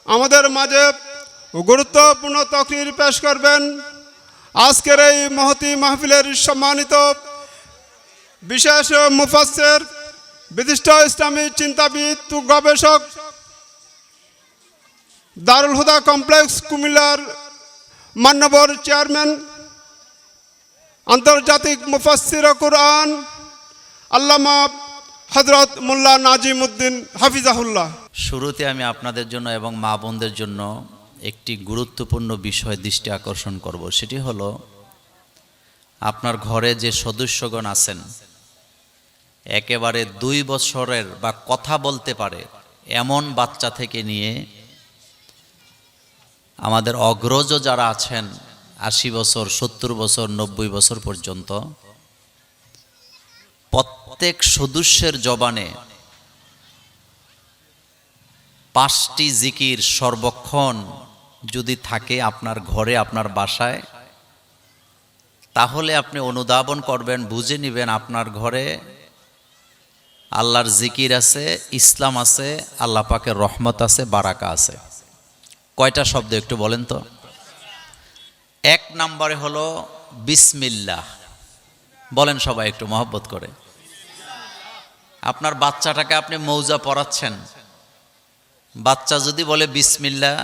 আমাদের মাঝে গুরুত্বপূর্ণ তকরির পেশ করবেন। আজকের এই মহতী মাহফিলের সম্মানিত বিশেষ মুফাসসির, বিশিষ্ট ইসলামী চিন্তাবিদ ও গবেষক, দারুল হুদা কমপ্লেক্স কুমিল্লার মান্যবর চেয়ারম্যান, আন্তর্জাতিক মুফাসসির কুরআন আল্লামা হযরত মোল্লা নাজিম উদ্দিন হাফিজাহুল্লাহ। শুরুতে আমি আপনাদের জন্য এবং মা বোনদের জন্য একটি গুরুত্বপূর্ণ বিষয় দৃষ্টি আকর্ষণ করব। সেটি হলো, আপনার ঘরে যে সদস্যগণ আছেন, একেবারে 2 বছরের বা কথা বলতে পারে এমন বাচ্চা থেকে নিয়ে আমাদের অগ্রজ যারা আছেন 80 বছর, 70 বছর, 90 বছর পর্যন্ত, প্রত্যেক সদস্যের জবানে 5টি জিকির সর্বক্ষণ যদি থাকে আপনার ঘরে, আপনার বাসায়, তাহলে আপনি অনুধাবন করবেন, বুঝে নেবেন আপনার ঘরে আল্লাহর জিকির আছে, ইসলাম আছে, আল্লাহ পাকের রহমত আছে, বারাকা আছে। কয়টা শব্দ একটু বলেন তো? 1 নম্বরে হলো বিসমিল্লাহ। বলেন সবাই একটু মহব্বত করে। আপনার বাচ্চাটাকে আপনি মৌজা পড়াচ্ছেন, বাচ্চা যদি বলে বিসমিল্লাহ,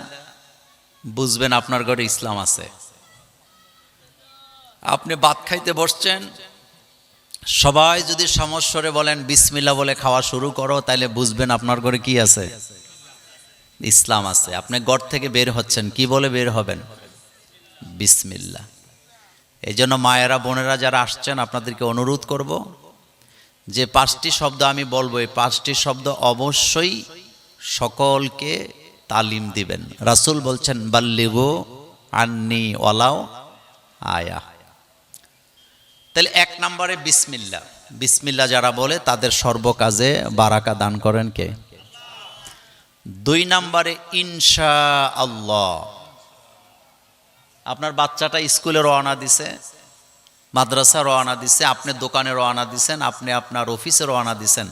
বুঝবেন আপনার ঘরে ইসলাম আছে। আপনি ভাত খাইতে বসছেন, সবাই যদি সমস্বরে বলেন বিসমিল্লাহ বলে খাওয়া শুরু করো, তাহলে বুঝবেন আপনার ঘরে কি আছে? ইসলাম আছে। আপনি ঘর থেকে বের হচ্ছেন, কি বলে বের হবেন? বিসমিল্লাহ। এই জন্য মায়েরা, বোনেরা যারা আসছেন, আপনাদেরকে অনুরোধ করব যে 5টি শব্দ আমি বলবো, এই 5টি শব্দ অবশ্যই সকলকে তালিম দিবেন। রাসূল বলছেন বাল্লিগু আন্নি ওয়ালাও আয়া। তাহলে 1 নম্বরে বিসমিল্লাহ। বিসমিল্লাহ যারা বলে তাদের সর্বকাজে বারাকা দান করেন কে? 2 নম্বরে ইনশাআল্লাহ। আপনার বাচ্চাটা স্কুলে রওনা দিছে, মাদ্রাসা রওনা দিছে, আপনি দোকানে রওনা দিছেন, আপনি আপনার অফিসে রওনা দিছেন।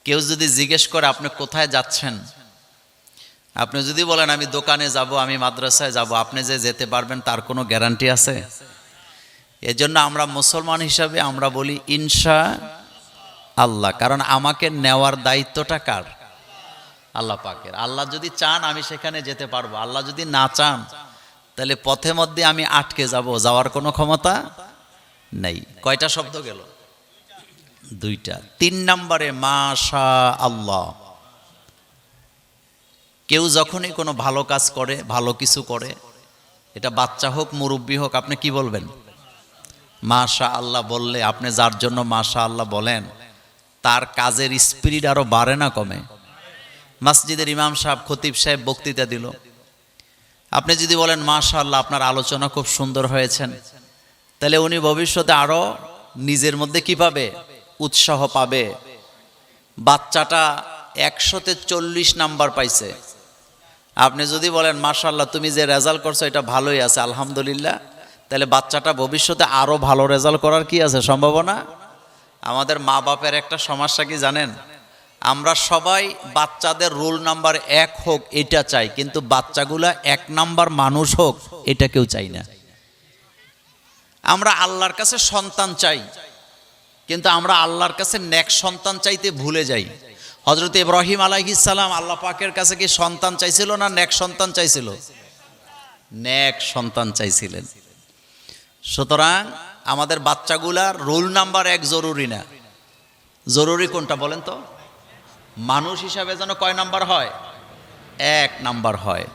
কেউ যদি জিজ্ঞেস করে আপনি কোথায় যাচ্ছেন, আপনি যদি বলেন আমি দোকানে যাব, আমি মাদ্রাসায় যাব, আপনি যে যেতে পারবেন তার কোনো গ্যারান্টি আছে? এজন্য আমরা মুসলমান হিসাবে আমরা বলি ইনশাআল্লাহ, কারণ আমাকে নেওয়ার দায়িত্বটা কার? আল্লাহ পাকের। আল্লাহ যদি চান আমি সেখানে যেতে পারবো, আল্লাহ যদি না চান তাহলে পথে মধ্যে আমি আটকে যাব, যাওয়ার কোনো ক্ষমতা নেই। কয়টা শব্দ গেল? 2টা। 3 নম্বরে মাশাআল্লাহ। কেউ যখনই কোনো ভালো কাজ করে, ভালো কিছু করে, এটা বাচ্চা হোক মুরব্বী হোক, আপনি কি বলবেন? মাশাআল্লাহ বললে আপনি যার জন্য মাশাআল্লাহ বলেন তার কাজের স্পিরিট আরো বাড়ে না কমে? মসজিদের ইমাম সাহেব, খতিব সাহেব বক্তৃতা দিল, আপনি যদি বলেন মাশাআল্লাহ আপনার আলোচনা খুব সুন্দর হয়েছেন, তাহলে উনি ভবিষ্যতে আরো নিজের মধ্যে কি পাবে? উৎসাহ পাবে। বাচ্চাটা 100তে 40 নাম্বার পাইছে, আপনি যদি বলেন মাশাআল্লাহ তুমি যে রেজাল্ট করছো এটা ভালোই আছে, আলহামদুলিল্লাহ, তাহলে বাচ্চাটা ভবিষ্যতে আরো ভালো রেজাল্ট করার কি আছে? সম্ভাবনা। আমাদের মা বাপের একটা সমস্যা কি জানেন? আমরা সবাই বাচ্চাদের রোল নাম্বার 1 হোক এটা চাই, কিন্তু বাচ্চাগুলা 1 নাম্বার মানুষ হোক এটা কেউ চাই না। আমরা আল্লাহর কাছে সন্তান চাই, কিন্তু আমরা আল্লাহর কাছে নেক সন্তান চাইতে ভুলে যাই। হযরত ইব্রাহিম আলাইহিস সালাম আল্লাহ পাকের কাছে কি সন্তান চাইছিল না নেক সন্তান চাইছিল? নেক সন্তান চাইছিলেন। সুতরাং আমাদের বাচ্চাগুলার রোল নাম্বার 1 জরুরি না। জরুরি কোনটা বলেন তো? মানুষ হিসাবে যেন কয় নাম্বার হয়? 1 নাম্বার হয়।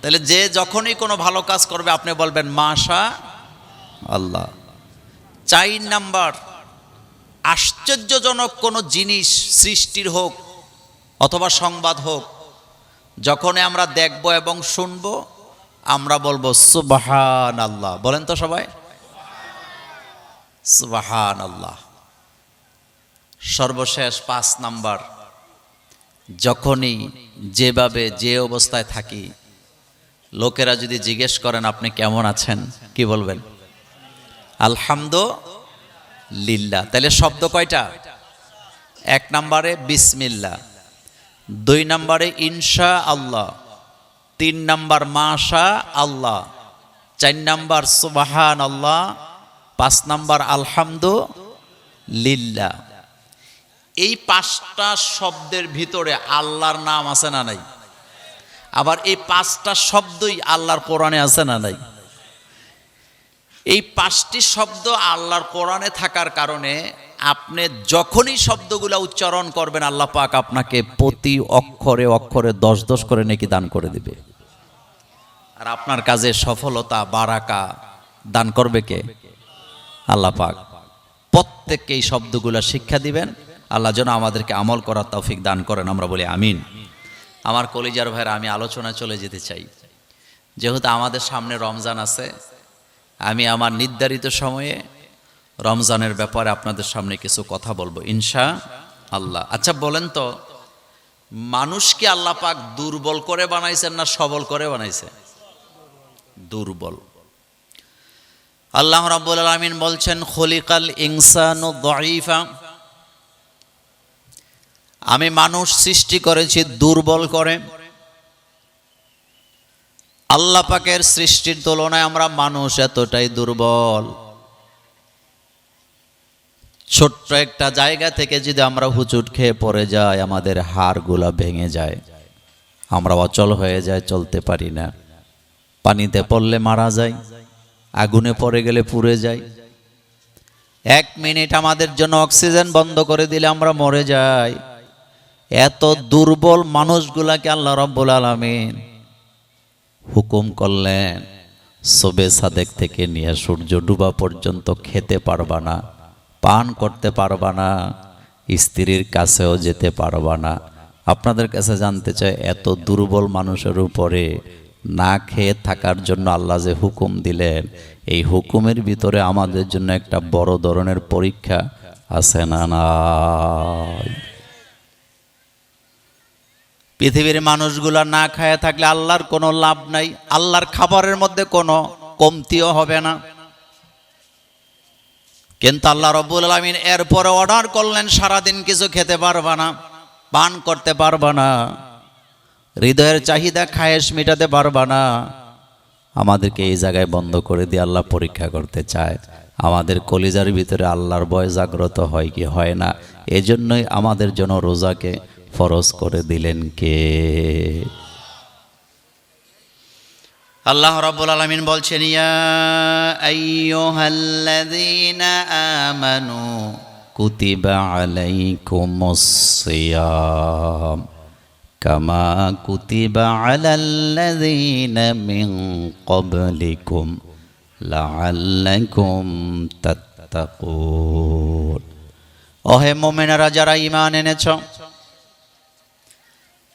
তাহলে যে যখনই কোনো ভালো কাজ করবে আপনি বলবেন মাশাআল্লাহ। 4 নাম্বার, আশ্চর্যজনক কোনো জিনিস সৃষ্টির হোক অথবা সংবাদ হোক, যখনই আমরা দেখব এবং শুনব আমরা বলবো সুবহানাল্লাহ। বলেন তো সবাই সুবহানাল্লাহ। সর্বশেষ 5 নাম্বার, যখনই যেভাবে যে অবস্থায় থাকি, লোকেরা যদি জিজ্ঞেস করেন আপনি কেমন আছেন, কি বলবেন? আলহামদুলিল্লাহ। তাহলে শব্দ কয়টা? 1 নম্বরে বিসমিল্লাহ, 2 নম্বরে ইনশা আল্লাহ, 3 নম্বর মাশা আল্লাহ, 4 নম্বর সুবহান আল্লাহ, 5 নম্বর আলহামদুলিল্লাহ। এই 5টা শব্দের ভিতরে আল্লাহর নাম আছে না নাই? আবার এই 5টা শব্দই আল্লাহর কোরআনে আছে না নাই? এই 5টি শব্দ আল্লাহর কোরআনে থাকার কারণে আপনি যখনই শব্দগুলো উচ্চারণ করবেন, আল্লাহ পাক আপনাকে প্রতি অক্ষরে অক্ষরে 10 করে নেকি দান করে দিবে। আর আপনার কাজে সফলতা বারাকা দান করবে কে? আল্লাহ পাক। প্রত্যেককে এই শব্দগুলো শিক্ষা দিবেন। আল্লাহ যেন আমাদেরকে আমল করার তৌফিক দান করেন, আমরা বলি আমিন। আমার কলিজার ভাইরা, আমি আলোচনা চলে যেতে চাই। যেহেতু আমাদের সামনে রমজান আছে, আমি আমার নির্ধারিত সময়ে রমজানের ব্যাপারে আপনাদের সামনে কিছু কথা বলবো ইনশা আল্লাহ। আচ্ছা বলেন তো, মানুষকে আল্লাহ পাক দুর্বল করে বানাইছেন না সবল করে বানাইছে? দুর্বল। আল্লাহ রাব্বুল আলামিন বলছেন খলিকাল ইনসানু যায়ীফা, আমি মানুষ সৃষ্টি করেছি দুর্বল করে। আল্লাহ পাকের সৃষ্টির তুলনায় আমরা মানুষ এতটাই দুর্বল। ছোট্ট একটা জায়গা থেকে যদি আমরা হুচুট খেয়ে পড়ে যাই, আমাদের হাড়গুলা ভেঙে যায়, আমরা অচল হয়ে যায়, চলতে পারি না। পানিতে পড়লে মারা যায়, আগুনে পড়ে গেলে পুড়ে যায়। 1 মিনিট আমাদের জন্য অক্সিজেন বন্ধ করে দিলে আমরা মরে যাই। এত দুর্বল মানুষগুলাকে আল্লাহ রাব্বুল আলামিন হুকুম করলেন, সবে সাদেক থেকে নিয়ে সূর্য ডুবা পর্যন্ত খেতে পারবা না, পান করতে পারবা না, স্ত্রীর কাছেও যেতে পারবা না। আপনাদের কাছে জানতে চাই, এত দুর্বল মানুষের উপরে না খেয়ে থাকার জন্য আল্লাহ যে হুকুম দিলেন, এই হুকুমের ভিতরে আমাদের জন্য একটা বড় ধরনের পরীক্ষা আছে না নাই? পৃথিবীর মানুষগুলা না খায় থাকলে আল্লাহর কোনো লাভ নাই, আল্লাহর খাবারের মধ্যে কোনো কমতিও হবে না। কিন্তু আল্লাহ রাব্বুল আলামিন এরপরে অর্ডার করলেন, সারাদিন কিছু খেতে পারবা না, পান করতে পারবা না, হৃদয়ের চাহিদা খায়েশ মেটাতে পারবা না। আমাদেরকে এই জায়গায় বন্ধ করে দিয়ে আল্লাহ পরীক্ষা করতে চায়, আমাদের কলিজার ভিতরে আল্লাহর ভয় জাগ্রত হয় কি হয় না। এজন্যই আমাদের জন্য রোজাকে ফরজ করে দিলেন কে? আল্লাহ রাব্বুল আলামিন বলছেন, ইয়া আইয়ুহাল্লাযীনা আমানু কুতিবা আলাইকুমুস সিয়াম কামা কুতিবা আলাল্লাযীনা মিন ক্বাবলিকুম লাআল্লাকুম তাত্তাকুন। ওহে মুমিনেরা যারা ঈমান এনেছো,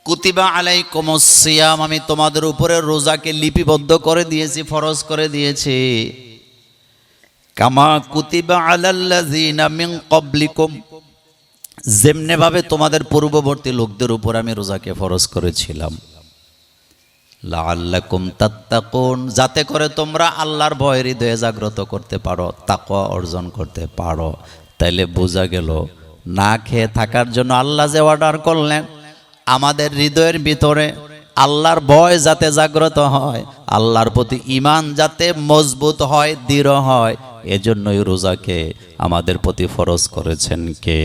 কুতিবা আলাইকুমুস সিয়াম, আমি তোমাদের উপরে রোজাকে লিপিবদ্ধ করে দিয়েছি, ফরজ করে দিয়েছি। কামা কুতিবা আলাল্লাযীনা মিন ক্বাবলিকুম, যেমনে ভাবে তোমাদের পূর্ববর্তী লোকদের উপর আমি রোজাকে ফরজ করেছিলাম। লাআল্লাকুম তাত্তাকুন, যাতে করে তোমরা আল্লাহর ভয় হৃদয়ে জাগ্রত করতে পারো, তাকওয়া অর্জন করতে পারো। তাইলে বোঝা গেল, না খেয়ে থাকার জন্য আল্লাহ যে অর্ডার করলেন, আমাদের হৃদয়ের ভিতরে আল্লাহর ভয় যাতে জাগ্রত হয়, আল্লাহর প্রতি ঈমান যাতে মজবুত হয়, দৃঢ় হয়, এজন্যই রোজাকে আমাদের প্রতি ফরজ করেছেন কে?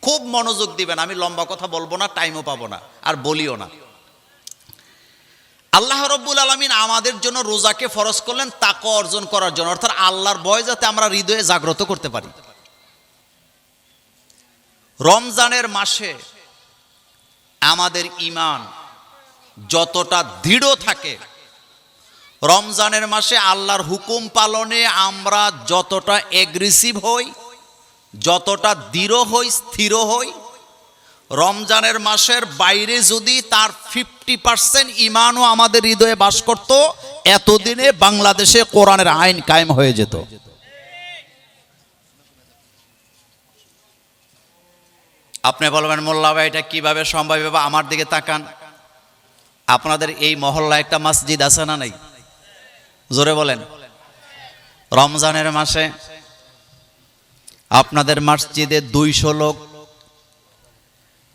খুব মনোযোগ দিবেন, আমি লম্বা কথা বলবো না, টাইমও পাবো না, আর বলিও না। আল্লাহ রাব্বুল আলামিন আমাদের জন্য রোজাকে ফরজ করলেন তাকওয়া অর্জন করার জন্য, অর্থাৎ আল্লাহর ভয় যাতে আমরা হৃদয়ে জাগ্রত করতে পারি। রমজানের মাসে আমাদের ঈমান যতটা দৃঢ় থাকে, রমজানের মাসে আল্লাহর হুকুম পালনে আমরা যতটা এগ্রেসিভ হই, যতটা দৃঢ় হই, স্থির হই, রমজানের মাসের বাইরে যদি তার 50% ঈমানও আমাদের হৃদয়ে বাস করত, এতদিনে বাংলাদেশে কোরআনের আইন কায়েম হয়ে যেত। আপনি বলবেন, মোল্লা ভাই এটা কিভাবে সম্ভব? আমার দিকে তাকান, আপনাদের এই মহল্লায় একটা মসজিদ আছে না নাই? জোরে বলেন। রমজানের মাসে আপনাদের মসজিদে 200 লোক,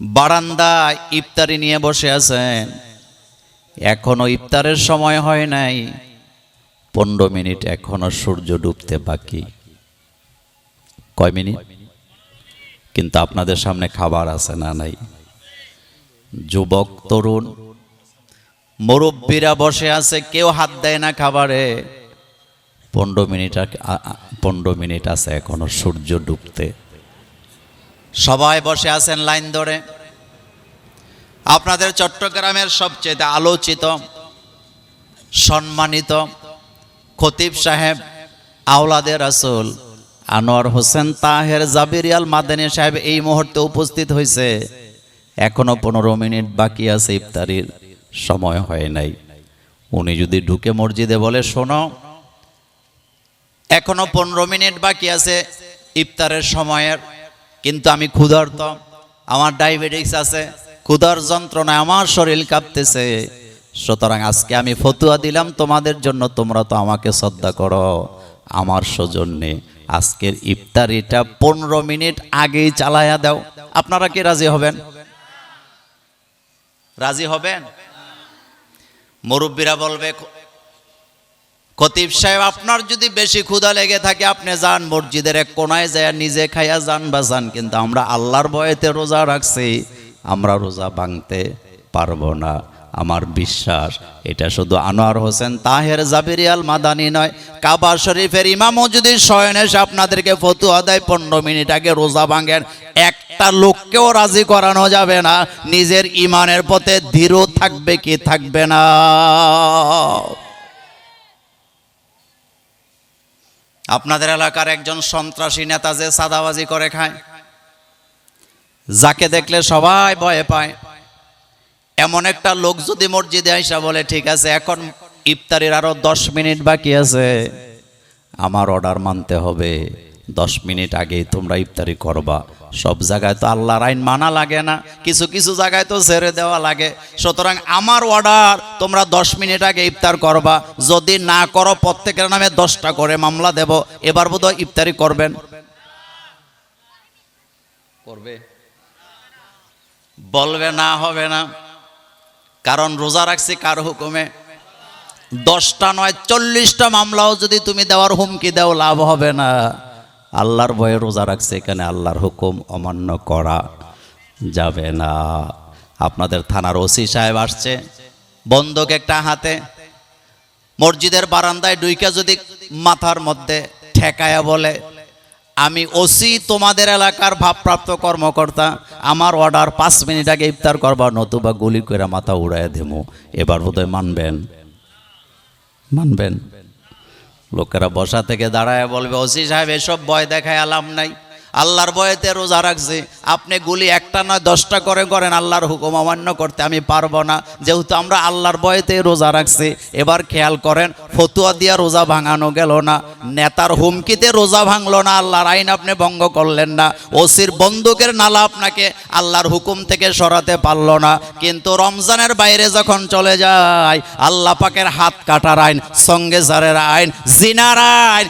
বারান্দায় ইফতারি নিয়ে বসে আছেন, এখনো ইফতারের সময় হয় নাই, 15 মিনিট এখনো সূর্য ডুবতে বাকি। কয় মিনিট? কিন্তু আপনাদের সামনে খাবার আছে না নাই? যুবক, তরুণ, মুরব্বীরা বসে আছে, কেউ হাত দেয় না খাবারে। 15 মিনিট আছে এখনো সূর্য ডুবতে। সবাই বসে আছেন লাইন ধরে। আপনাদের চট্টগ্রামের সবচেয়ে আলোচিত, সম্মানিত খতিব সাহেব, আওলাদে রাসূল আনোয়ার হোসেন তাহের জাবিরিয়াল মাদানী সাহেব এই মুহূর্তে উপস্থিত হয়েছে। এখনো 15 মিনিট বাকি আছে, ইফতারির সময় হয় নাই। উনি যদি ঢুকে মসজিদে বলে, শোনো এখনো 15 মিনিট বাকি আছে ইফতারের সময়ের, কিন্তু আমি ক্ষুধার্ত, আমার ডায়াবেটিস আছে, ক্ষুধার যন্ত্রণায় আমার শরীর কাঁপতেছে, সুতরাং আজকে আমি ফতুয়া দিলাম তোমাদের জন্য, তোমরা তো আমাকে শ্রদ্ধা করো, আমার সৌজন্যে আজকের ইফতারিটা 15 মিনিট আগেই চালায়া দাও। আপনারা কি রাজি হবেন? রাজি হবেন? মুরব্বীরা বলবে, খতিব সাহেব আপনার যদি বেশি ক্ষুধা লেগে থাকে আপনি যান মসজিদের এক কোনায় যায় নিজে খাইয়া যান বা যান, কিন্তু আমরা আল্লাহর ভয়েতে রোজা রাখছি, আমরা রোজা ভাঙতে পারবো না। আমার বিশ্বাস এটা শুধু আনোয়ার হোসেন তাহের জাবিরিয়াল মাদানী নয়, কাবা শরীফের ইমামও যদি স্বয়ং এসে আপনাদেরকে ফতুয়া দেয় 15 মিনিট আগে রোজা ভাঙেন, একটা লোককেও রাজি করানো যাবে না। নিজের ইমানের পথে দৃঢ় থাকবে কি থাকবে না? আপনাদের এলাকার একজন সন্ত্রাসী নেতা যে সাদাবাজি করে খায়, যাকে দেখলে সবাই ভয় পায়, এমন একটা লোক যদি মসজিদে আইসা বলে, ঠিক আছে এখন ইফতারির আরো 10 মিনিট বাকি আছে, আমার অর্ডার মানতে হবে, 10 মিনিট আগেই তোমরা ইফতারি করবা। সব জায়গায় তো আল্লাহর আইন মানা লাগে না, কিছু কিছু জায়গায় তো ছেড়ে দেওয়া লাগে। সুতরাং আমার অর্ডার, তোমরা 10 মিনিট আগে ইফতার করবা, যদি না করো প্রত্যেকের নামে 10টা করে মামলা দেব। এবার বোধহয় ইফতারি করবেন? করবে? বলবে না হবে না, কারণ রোজা রাখছি কার হুকুমে? 10টা নয় 40টা মামলাও যদি তুমি দেওয়ার হুমকি দাও লাভ হবে না। আল্লাহর ভয়ে রোজা রাখছে, এখানে আল্লাহর হুকুম অমান্য করা যাবে না। আপনাদের থানার ওসি সাহেব আসছে, বন্দুক একটা হাতে, মসজিদের বারান্দায় ঢুইকা যদি মাথার মধ্যে ঠেকায়া বলে, আমি ওসি তোমাদের এলাকার ভাবপ্রাপ্ত কর্মকর্তা, আমার অর্ডার 5 মিনিট আগে ইফতার করবা, নতুবা গুলি করে মাথা উড়াইয়া দেবো, এবার বোধহয় মানবেন? মানবেন? লোকেরা বসা থেকে দাঁড়ায় বলবে, ওসি সাহেব এসব ভয় দেখায় আলাম নাই, আল্লাহর ভয়েতে রোজা রাখছি, আপনি গুলি একটা নয় 10টা করে করেন, আল্লাহর হুকুম অমান্য করতে আমি পারবো না, যেহেতু আমরা আল্লাহর ভয়েতে রোজা রাখছি। এবার খেয়াল করেন, ফতুয়া দিয়া রোজা ভাঙানো গেল না, নেতার হুমকিতে রোজা ভাঙলো না, আল্লাহর আইন আপনি ভঙ্গ করলেন না, ওসির বন্দুকের নালা আপনাকে আল্লাহর হুকুম থেকে সরাতে পারলো না। কিন্তু রমজানের বাইরে যখন চলে যায়, আল্লাহ পাকের হাত কাটার আইন, সঙ্গেজারের আইন, জিনার আইন,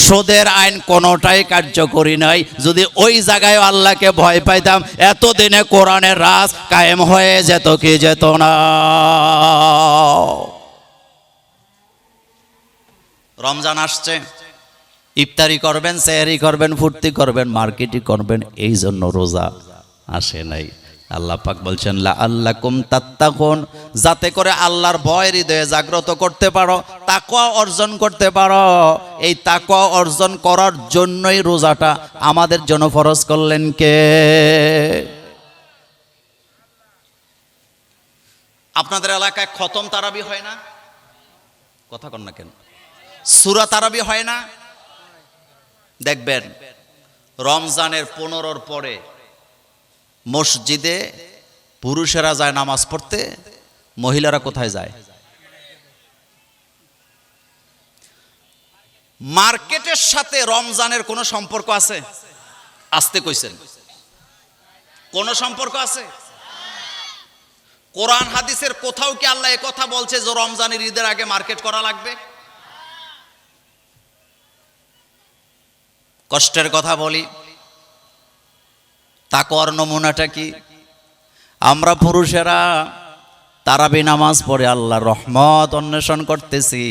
সুদের আইন কোনোটাই কার্যকরী নয়। যদি ওই জায়গায় আল্লাহকে ভয় পাইতাম, এতদিনে কোরআনের রাজ কায়েম হয়ে যেত কি যেত না? রমজান আসছে, ইফতারি করবেন, সেহরি করবেন, ফুর্তি করবেন, মার্কেটিং করবেন, এই জন্য রোজা আসে নাই। আল্লাহ পাক বলছেন লাআল্লাকুম তাত্তাকুন, যাতে করে আল্লাহর ভয় হৃদয়ে জাগ্রত করতে পারো, তাকওয়া অর্জন করতে পারো। এই তাকওয়া অর্জন করার জন্যই রোজাটা আমাদের জন্য ফরজ করলেন কে? আপনাদের এলাকায় খতম তারাবি হয় না? কথা কন না কেন? সূরা তারাবি হয় না? দেখবেন রমজানের 15 পরে মসজিদে পুরুষেরা যায় নামাজ পড়তে, মহিলারা কোথায় যায়? মার্কেটের সাথে রমজানের কোনো সম্পর্ক আছে? আসতে কইছেন, কোনো সম্পর্ক আছে? কোরআন হাদিসের কোথাও কি আল্লাহ এ কথা বলছে যে রমজানের ঈদের আগে মার্কেট করা লাগবে? কষ্টের কথা বলি, তাকওয়ার নমুনাটা কি? আমরা পুরুষেরা তারাবি নামাজ পড়ে আল্লাহর রহমত অন্বেষণ করতেছি,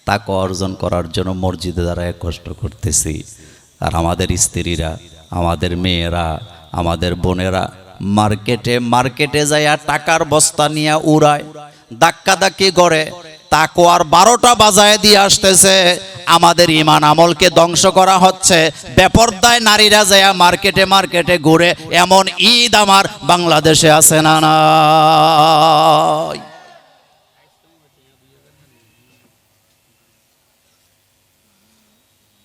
তাকে অর্জন করার জন্য মসজিদে দাঁড়ায় কষ্ট করতেছি। আর আমাদের স্ত্রীরা, আমাদের মেয়েরা, আমাদের বোনেরা মার্কেটে যাইয়া টাকার বস্তা নিয়ে উড়ায়, ধাক্কাধাক্কি করে, তাকওয়ার 12টা বাজায় দিয়ে আসতেছে। আমাদের ঈমান আমলকে ধ্বংস করা হচ্ছে। বেপরদায় নারীরা যাইয়া মার্কেটে ঘুরে, এমন ঈদ আমার বাংলাদেশে আছে না নাই?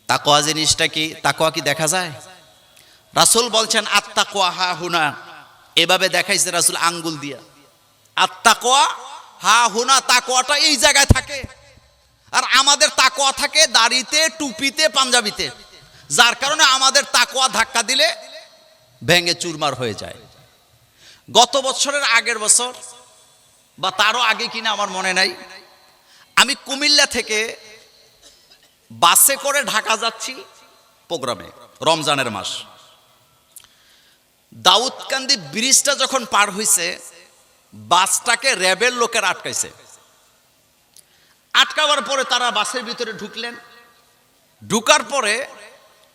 তাকওয়া জিনিসটা কি? তাকওয়া কি দেখা যায়? রাসূল বলছেন আত্তাকওয়া হা হুনা, এভাবে দেখাইছে রাসূল আঙ্গুল দিয়া। আত্তাকওয়া হা হুনা, তাকওয়াটা এই জায়গায় থাকে। আর আমাদের তাকওয়া থাকে দাড়িতে, টুপিতে, পাঞ্জাবিতে, যার কারণে আমাদের তাকওয়া ধাক্কা দিলে ভেঙে চুরমার হয়ে যায়। গত বছরের আগের বছর বা তারও আগে কিনা আমার মনে নাই, আমি কুমিল্লা থেকে বাসে করে ঢাকা যাচ্ছি প্রোগ্রামে, রমজানের মাস। দাউদকান্দি ব্রিজটা যখন পার হইছে, বাসটাকে র্যাবের লোকের আটকাইছে। আটকাবার পরে তারা বাসের ভিতরে ঢুকলেন। ঢুকার পরে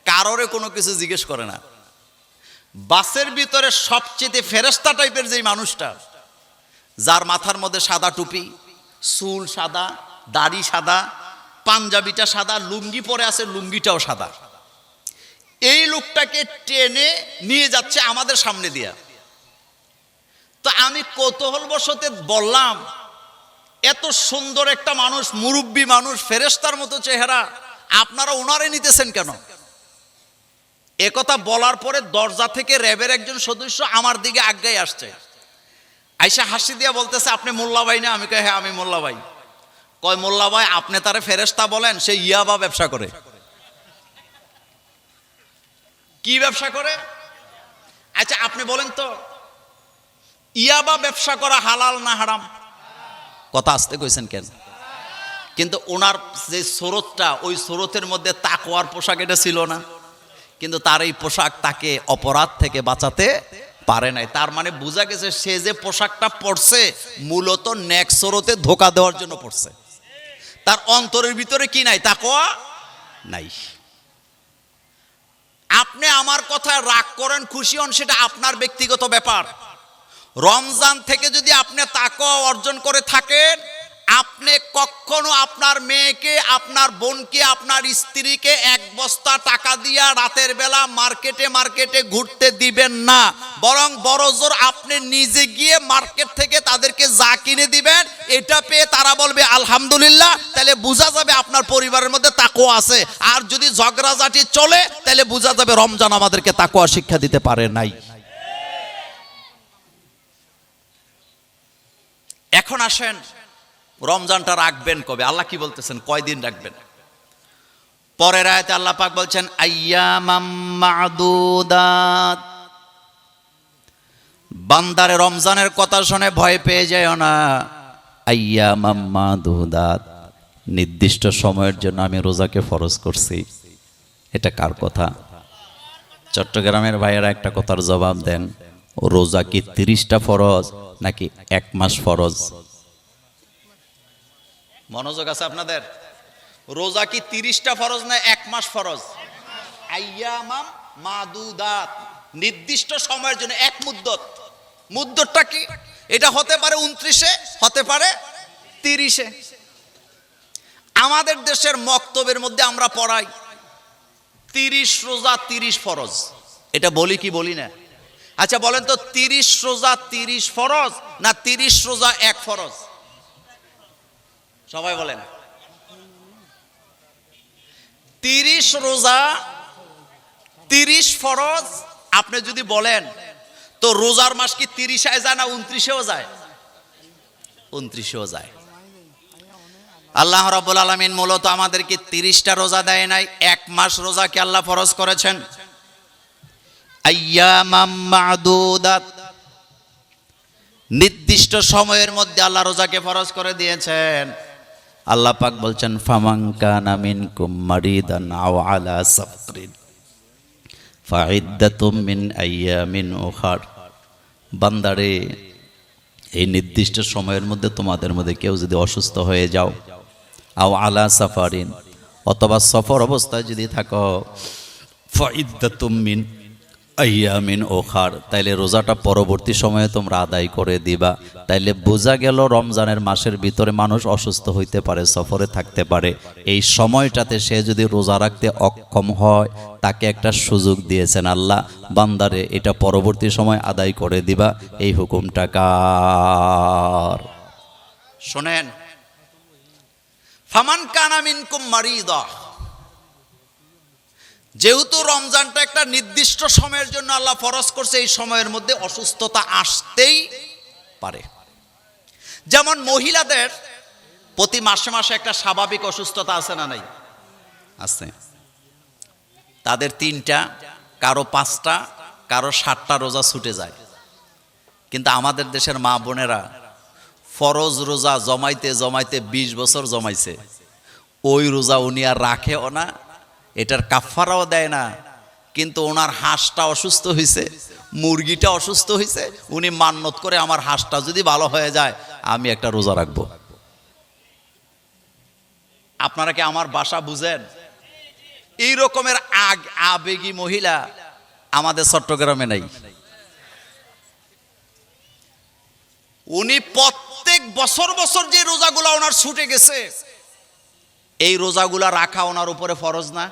কারোরে কোনো কিছু জিজ্ঞেস করে না। বাসের ভিতরে সবচেয়ে ফেরেশতা টাইপের যেই মানুষটা, যার মাথার মধ্যে সাদা টুপি, চুল সাদা, দাড়ি সাদা, পাঞ্জাবিটা সাদা, লুঙ্গি পরে আছে, লুঙ্গিটাও সাদা, এই লোকটাকে টেনে নিয়ে যাচ্ছে আমাদের সামনে দিয়া। তো আমি কৌতূহলবশত বললাম, এত সুন্দর একটা মানুষ, মুরব্বী মানুষ, ফেরেশতার মতো চেহারা, আপনারা ওনারে নিতেছেন কেন? একথা বলার পরে দরজা থেকে র্যাবের একজন সদস্য আমার দিকে আগায় আসছে। আইসা হাসি দিয়া বলতেছে, আপনি মোল্লা ভাই না? আমি কই হ্যাঁ আমি মোল্লা ভাই। কয় মোল্লা ভাই, আপনি তারে ফেরেশতা বলেন, সে ইয়াবা ব্যবসা করে। কি ব্যবসা করে? আচ্ছা আপনি বলেন তো, ইয়াবা ব্যবসা করা হালাল না হারাম? কথা আসতে কইছেন কেন? কিন্তু ওনার যে সুরতটা, ওই সুরতের মধ্যে তাকওয়ার পোশাক এটা ছিল না। কিন্তু তার এই পোশাক তাকে অপরাধ থেকে বাঁচাতে পারে নাই। তার মানে বোঝা গেছে সে যে পোশাকটা পরছে মূলত নেক সুরতে ধোকা দেওয়ার জন্য পরছে। তার অন্তরের ভিতরে কি নাই? তাকওয়া নাই। আপনি আমার কথায় রাগ করেন, খুশি হন, সেটা আপনার ব্যক্তিগত ব্যাপার। রমজান থেকে যদি আপনি তাকওয়া অর্জন করে থাকেন, আপনি কখনো আপনার মেয়েকে, আপনার বোনকে, আপনার স্ত্রীকে 1 বস্তা টাকা দিয়া রাতের বেলা মার্কেটে ঘুরতে দিবেন না। বরং বড়জোর আপনি নিজে গিয়ে মার্কেট থেকে তাদেরকে যা কিনে দিবেন, এটা পেয়ে তারা বলবে আলহামদুলিল্লাহ, তাহলে বোঝা যাবে আপনার পরিবারের মধ্যে তাকওয়া আছে। আর যদি ঝগড়াঝাটি চলে, তাহলে বোঝা যাবে রমজান আমাদেরকে তাকওয়া শিক্ষা দিতে পারে নাই। এখন আসেন, রমজানটা রাখবেন কবে? আল্লাহ কি বলতেছেন? কয়দিন রাখবেন? পরের আয়াতে আল্লাহ পাক বলছেন আইয়ামাম মা'দুদাত। বান্দারে রমজানের কথা শুনে ভয় পেয়ে যায়ও না। আইয়ামাম মা'দুদাত, নির্দিষ্ট সময়ের জন্য আমি রোজাকে ফরজ করছি। এটা কার কথা? চট্টগ্রামের ভাইয়েরা একটা কথার জবাব দেন, রোজা কি 30টা ফরজ নাকি 1 মাস ফরজ? মনোযোগ আছে আপনাদের? রোজা কি 30টা ফরজ না 1 মাস ফরজ? আইয়ামাম মাদুদাত, নির্দিষ্ট সময়ের জন্য, এক মুদ্দত। মুদ্দতটা কি? এটা হতে পারে 29-এ, হতে পারে 30-এ। আমাদের দেশের মক্তবের মধ্যে আমরা পড়াই 30 রোজা 30 ফরজ। এটা বলি কি বলি না? আচ্ছা বলেন তো, 30 রোজা 30 ফরজ না 30 রোজা 1 ফরজ? সবাই বলেন। 30 রোজা 30 ফরজ আপনি যদি বলেন, তো রোজার মাস কি 30-এ যায় না 29-এও যায়? 29-এও যায়। আল্লাহ রাব্বুল আলামিন মূলত আমাদেরকে 30টা রোজা দেয় নাই, 1 মাস রোজাকে আল্লাহ ফরজ করেছেন। আইয়ামাম মা'দুদাত, নির্দিষ্ট সময়ের মধ্যে আল্লাহ রোজাকে ফরজ করে দিয়েছেন। আল্লাহ পাক বলছেন ফামান কানা মিনকুম মারিদান আও আলা সাফরিন ফাইদ্দাতুম মিন আইয়ামিন উখার। বান্দারে এই নির্দিষ্ট সময়ের মধ্যে তোমাদের মধ্যে কেউ যদি অসুস্থ হয়ে যাও, আও আলা সাফারিন, অথবা সফর অবস্থায় যদি থাকো, ফাইদ্দাতুম মিন আইয়ামিন ওখার, তাইলে রোজাটা পরবর্তী সময়ে তোমরা আদায় করে দিবা। তাইলে বোঝা গেল রমজানের মাসের ভিতরে মানুষ অসুস্থ হইতে পারে, সফরে থাকতে পারে। এই সময়টাতে সে যদি রোজা রাখতে অক্ষম হয়, তাকে একটা সুযোগ দিয়েছেন আল্লাহ, বান্দারে এটা পরবর্তী সময় আদায় করে দিবা। এই হুকুমটা কার? শোনেন, ফামান কানা মিনকুম মারিদা, যেহেতু রমজানটা একটা নির্দিষ্ট সময়ের জন্য আল্লাহ ফরজ করছে, এই সময়ের মধ্যে অসুস্থতা আসতেই পারে। যেমন মহিলাদের প্রতি মাসে মাসে একটা স্বাভাবিক অসুস্থতা আছে না নাই? আছে। তাদের 3টা, কারো 5টা, কারো 7টা রোজা ছুটে যায়। কিন্তু আমাদের দেশের মা বোনেরা ফরজ রোজা জমাইতে জমাইতে 20 বছর জমাইছে, ওই রোজা উনি আর রাখেও না, এটার কাফারাও দেয় না। কিন্তু ওনার হাঁসটা অসুস্থ হয়েছে, মুরগিটা অসুস্থ হয়েছে, উনি মান্নত করে আমার হাঁসটা যদি ভালো হয়ে যায় আমি একটা রোজা রাখবো। আপনারা কি আমার ভাষা বুঝেন? এই রকমের আবেগী মহিলা আমাদের চট্টগ্রামে নাই। উনি প্রত্যেক বছর বছর যে রোজাগুলা ওনার ছুটে গেছে, এই রোজাগুলা রাখা ওনার উপরে ফরজ না?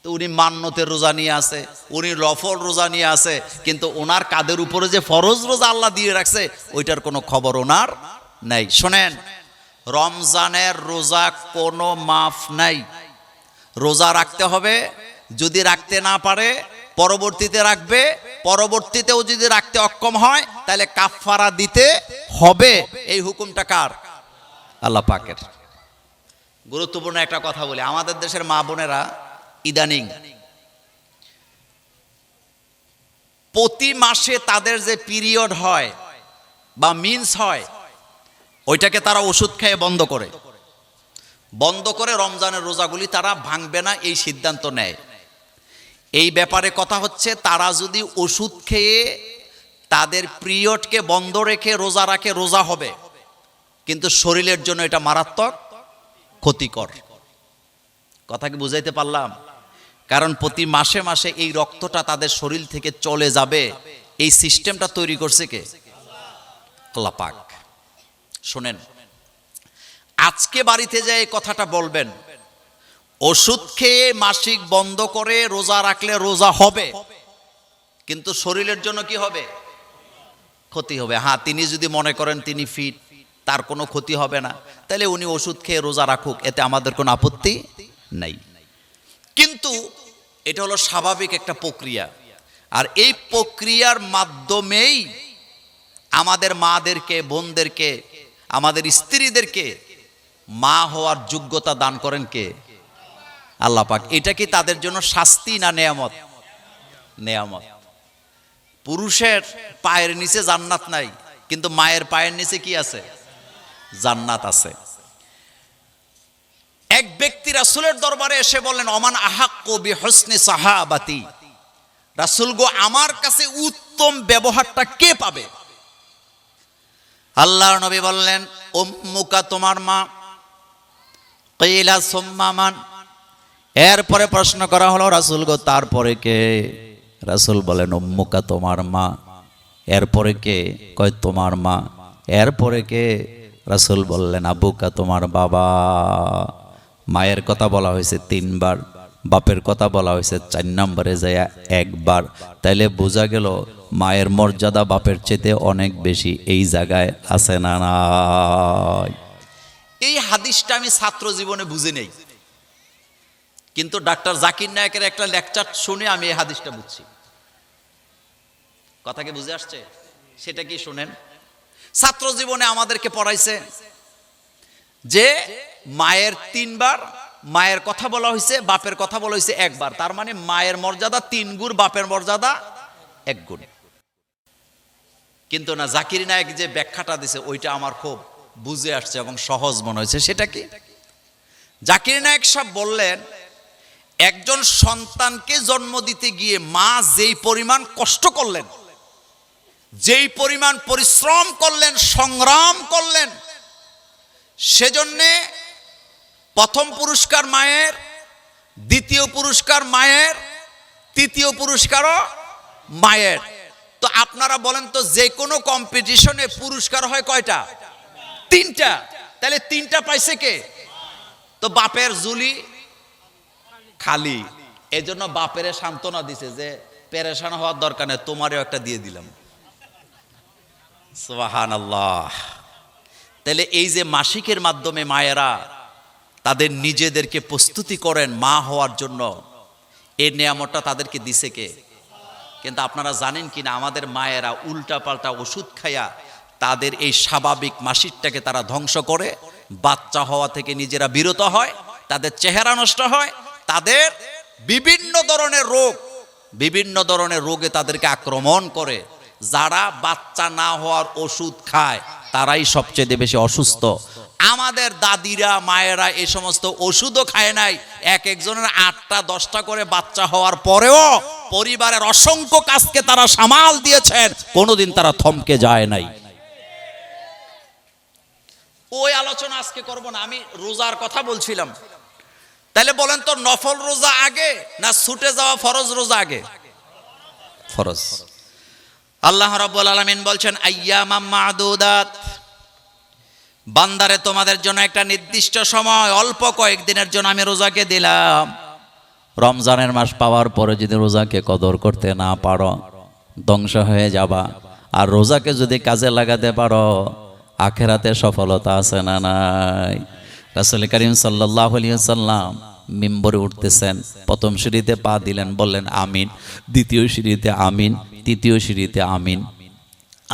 তো উনি মান্নতের রোজা নিয়ে আসে, উনি লফল রোজা নিয়ে আসে, কিন্তু ওনার কাদের উপরে যে ফরজ রোজা আল্লাহ দিয়ে রাখছে ওইটার কোনো খবর ওনার নাই। শোনেন, রমজানের রোজা কোনো মাফ নাই, রোজা রাখতে হবে। যদি রাখতে না পারে পরবর্তীতে রাখবে, পরবর্তীতেও যদি রাখতে অক্ষম হয় তাহলে কাফারা দিতে হবে। এই হুকুমটা কার? আল্লাহ পাকের। গুরুত্বপূর্ণ একটা কথা বলি, আমাদের দেশের মা বোনেরা ইদানিং প্রতি মাসে তাদের যে পিরিয়ড হয় বা মিন্স হয়, ওইটাকে তারা ওষুধ খেয়ে বন্ধ করে রমজানের রোজাগুলি তারা ভাঙবে না, এই সিদ্ধান্ত নেয়। এই ব্যাপারে কথা হচ্ছে, তারা যদি ওষুধ খেয়ে তাদের পিরিয়ডকে বন্ধ রেখে রোজা রাখে, রোজা হবে, কিন্তু শরীরের জন্য এটা মারাত্মক ক্ষতিকর। কথা কি বুঝাইতে পারলাম? কারণ প্রতি মাসে মাসে এই রক্তটা তাদের শরীর থেকে চলে যাবে, এই সিস্টেমটা তৈরি করছে কে? আল্লাহ পাক। শোনেন, আজকে বাড়িতে যে এই কথাটা বলবেন, ওষুধ খেয়ে মাসিক বন্ধ করে রোজা রাখলে রোজা হবে, কিন্তু শরীরের জন্য কি হবে? ক্ষতি হবে। হ্যাঁ, তিনি যদি মনে করেন তিনি ফিট, তার কোনো ক্ষতি হবে না, তাহলে উনি ওষুধ খেয়ে রোজা রাখুক, এতে আমাদের কোনো আপত্তি নাই। কিন্তু এটা হলো স্বাভাবিক একটা প্রক্রিয়া, আর এই প্রক্রিয়ার মাধ্যমেই আমাদের মাদেরকে, বোনদেরকে, আমাদের স্ত্রীদেরকে মা হওয়ার যোগ্যতা দান করেন কে? আল্লাহ পাক। এটা কি তাদের জন্য শাস্তি না নেয়ামত? নেয়ামত। পুরুষের পায়ের নিচে জান্নাত নাই, কিন্তু মায়ের পায়ের নিচে কি আছে? জান্নাত আছে। এক ব্যক্তি রাসূলের দরবারে এসে বললেন, ওমান আহাক্কু বিহুসনি সাহাবাতি, রাসূল গো, আমার কাছে উত্তম ব্যবহারটা কে পাবে? আল্লাহর নবী বললেন, উম্মুকা, তোমার মা। কিলা সুম্মা মান, এরপরে প্রশ্ন করা হলো, রাসূল গো তারপরে কে? রাসূল বলেন, উম্মুকা, তোমার মা। এরপরে কে? কয় তোমার মা। এরপরে কে? রাসূল বললেন, আবুকা, তোমার বাবা। মায়ের কথা বলা হয়েছে 3 বার, বাপের কথা বলা হয়েছে 4 নম্বরে যায় 1 বার। তাইলে বোঝা গেল মায়ের মর্যাদা বাপের চেয়ে অনেক বেশি। এই জায়গায় আছে না নাই? এই হাদিসটা আমি ছাত্র জীবনে বুঝি নেই, কিন্তু ডাক্তার জাকির নায়েকের একটা লেকচার শুনে আমি এই হাদিসটা বুঝছি। কথা কি বুঝে আসছে? সেটা কি শুনেন, ছাত্র জীবনে আমাদেরকে পড়াইছে যে মায়ের 3 বার মায়ের কথা বলা হয়েছে, বাপের কথা বলা হয়েছে 1 বার। তার মানে মায়ের মর্যাদা 3 গুণ, বাপের মর্যাদা 1 গুণ। কিন্তু না, জাকির নায়েক যে ব্যাখ্যাটা দিছে ওইটা আমার খুব বুঝে আসছে এবং সহজ মনে হয়েছে। সেটা কি? জাকির নায়েক সাহেব বললেন, একজন সন্তানকে জন্ম দিতে গিয়ে মা যেই পরিমাণ কষ্ট করলেন, যেই পরিমাণ পরিশ্রম করলেন, সংগ্রাম করলেন, সেজন্যে প্রথম পুরস্কার মায়ের, দ্বিতীয় পুরস্কার মায়ের, তৃতীয় পুরস্কারও মায়ের। তো আপনারা বলেন তো, যে কোনো কম্পিটিশনে পুরস্কার হয় কয়টা? তিনটা। তাহলে তিনটা পাইছে কে? তো বাপের ঝুলি খালি। এই জন্য বাপের সান্ত্বনা দিছে যে পেরেশান হওয়ার দরকার নেই, তোমারও একটা দিয়ে দিলাম। সুবহানাল্লাহ। তাহলে এই যে মাসিকের মাধ্যমে মায়েরা তাদের নিজেদেরকে প্রস্তুতি করেন মা হওয়ার জন্য, এই নিয়ামতটা তাদেরকে দিছে কে? কিন্তু আপনারা জানেন কিনা, আমাদের মায়েরা উল্টা পাল্টা ওষুধ খাইয়া তাদের এই স্বাভাবিক মাসিকটাকে তারা ধ্বংস করে, বাচ্চা হওয়া থেকে নিজেরা বিরত হয়, তাদের চেহারা নষ্ট হয়, তাদের বিভিন্ন ধরনের রোগে তাদেরকে আক্রমণ করে। যারা বাচ্চা না হওয়ার ওষুধ খায় তারাই সবচেয়ে বেশি অসুস্থ। আমাদের দাদিরা মায়েরা এই সমস্ত ওষুধও খায় নাই, এক একজনের 8টা 10টা করে বাচ্চা হওয়ার পরেও পরিবারের অসংখ্য কাজকে তারা সামাল দিয়েছেন, কোনোদিন তারা থমকে যায় নাই। ওই আলোচনা আজকে করব না, আমি রোজার কথা বলছিলাম। তাহলে বলেন তো, নফল রোজা আগে না ছুটে যাওয়া ফরজ রোজা আগে? ফরজ। আল্লাহ রাব্বুল আলামিন বলছেন, আইয়ামাম মা'দুদাত, বান্দারে তোমাদের জন্য একটা নির্দিষ্ট সময়, অল্প কয়েকদিনের জন্য আমি রোজাকে দিলাম। রমজানের মাস পাওয়ার পরে যদি রোজাকে কদর করতে না পারো, ধ্বংস হয়ে যাবা। আর রোজাকে যদি কাজে লাগাতে পারো, আখেরাতে সফলতা আছে না নাই? রাসূল করিম সাল্লাল্লাহু আলাইহি ওয়াসাল্লাম মিম্বরে উঠতেছেন, প্রথম সিঁড়িতে পা দিলেন, বললেন আমিন, দ্বিতীয় সিঁড়িতে আমিন, তৃতীয় সিঁড়িতে আমিন।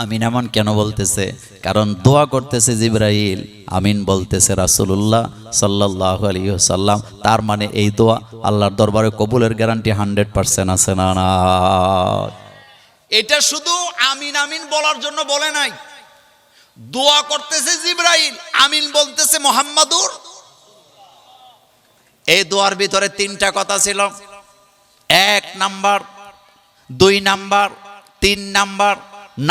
আমিন এমন কেন বলতেছে? কারণ দোয়া করতেছে জিবরাইল, আমিন বলতেছে রাসূলুল্লাহ সাল্লাল্লাহু আলাইহি ওয়াসাল্লাম। তার মানে এই দোয়া আল্লাহর দরবারে কবুলের গ্যারান্টি 100% আছে না না? এটা শুধু আমিন আমিন বলার জন্য বলে নাই, দোয়া করতেছে জিবরাইল, আমিন বলতেছে মুহাম্মাদুর। এই দোয়ার ভিতরে 3টা কথা ছিল। 1 নাম্বার, 2 নাম্বার, 3 নাম্বার,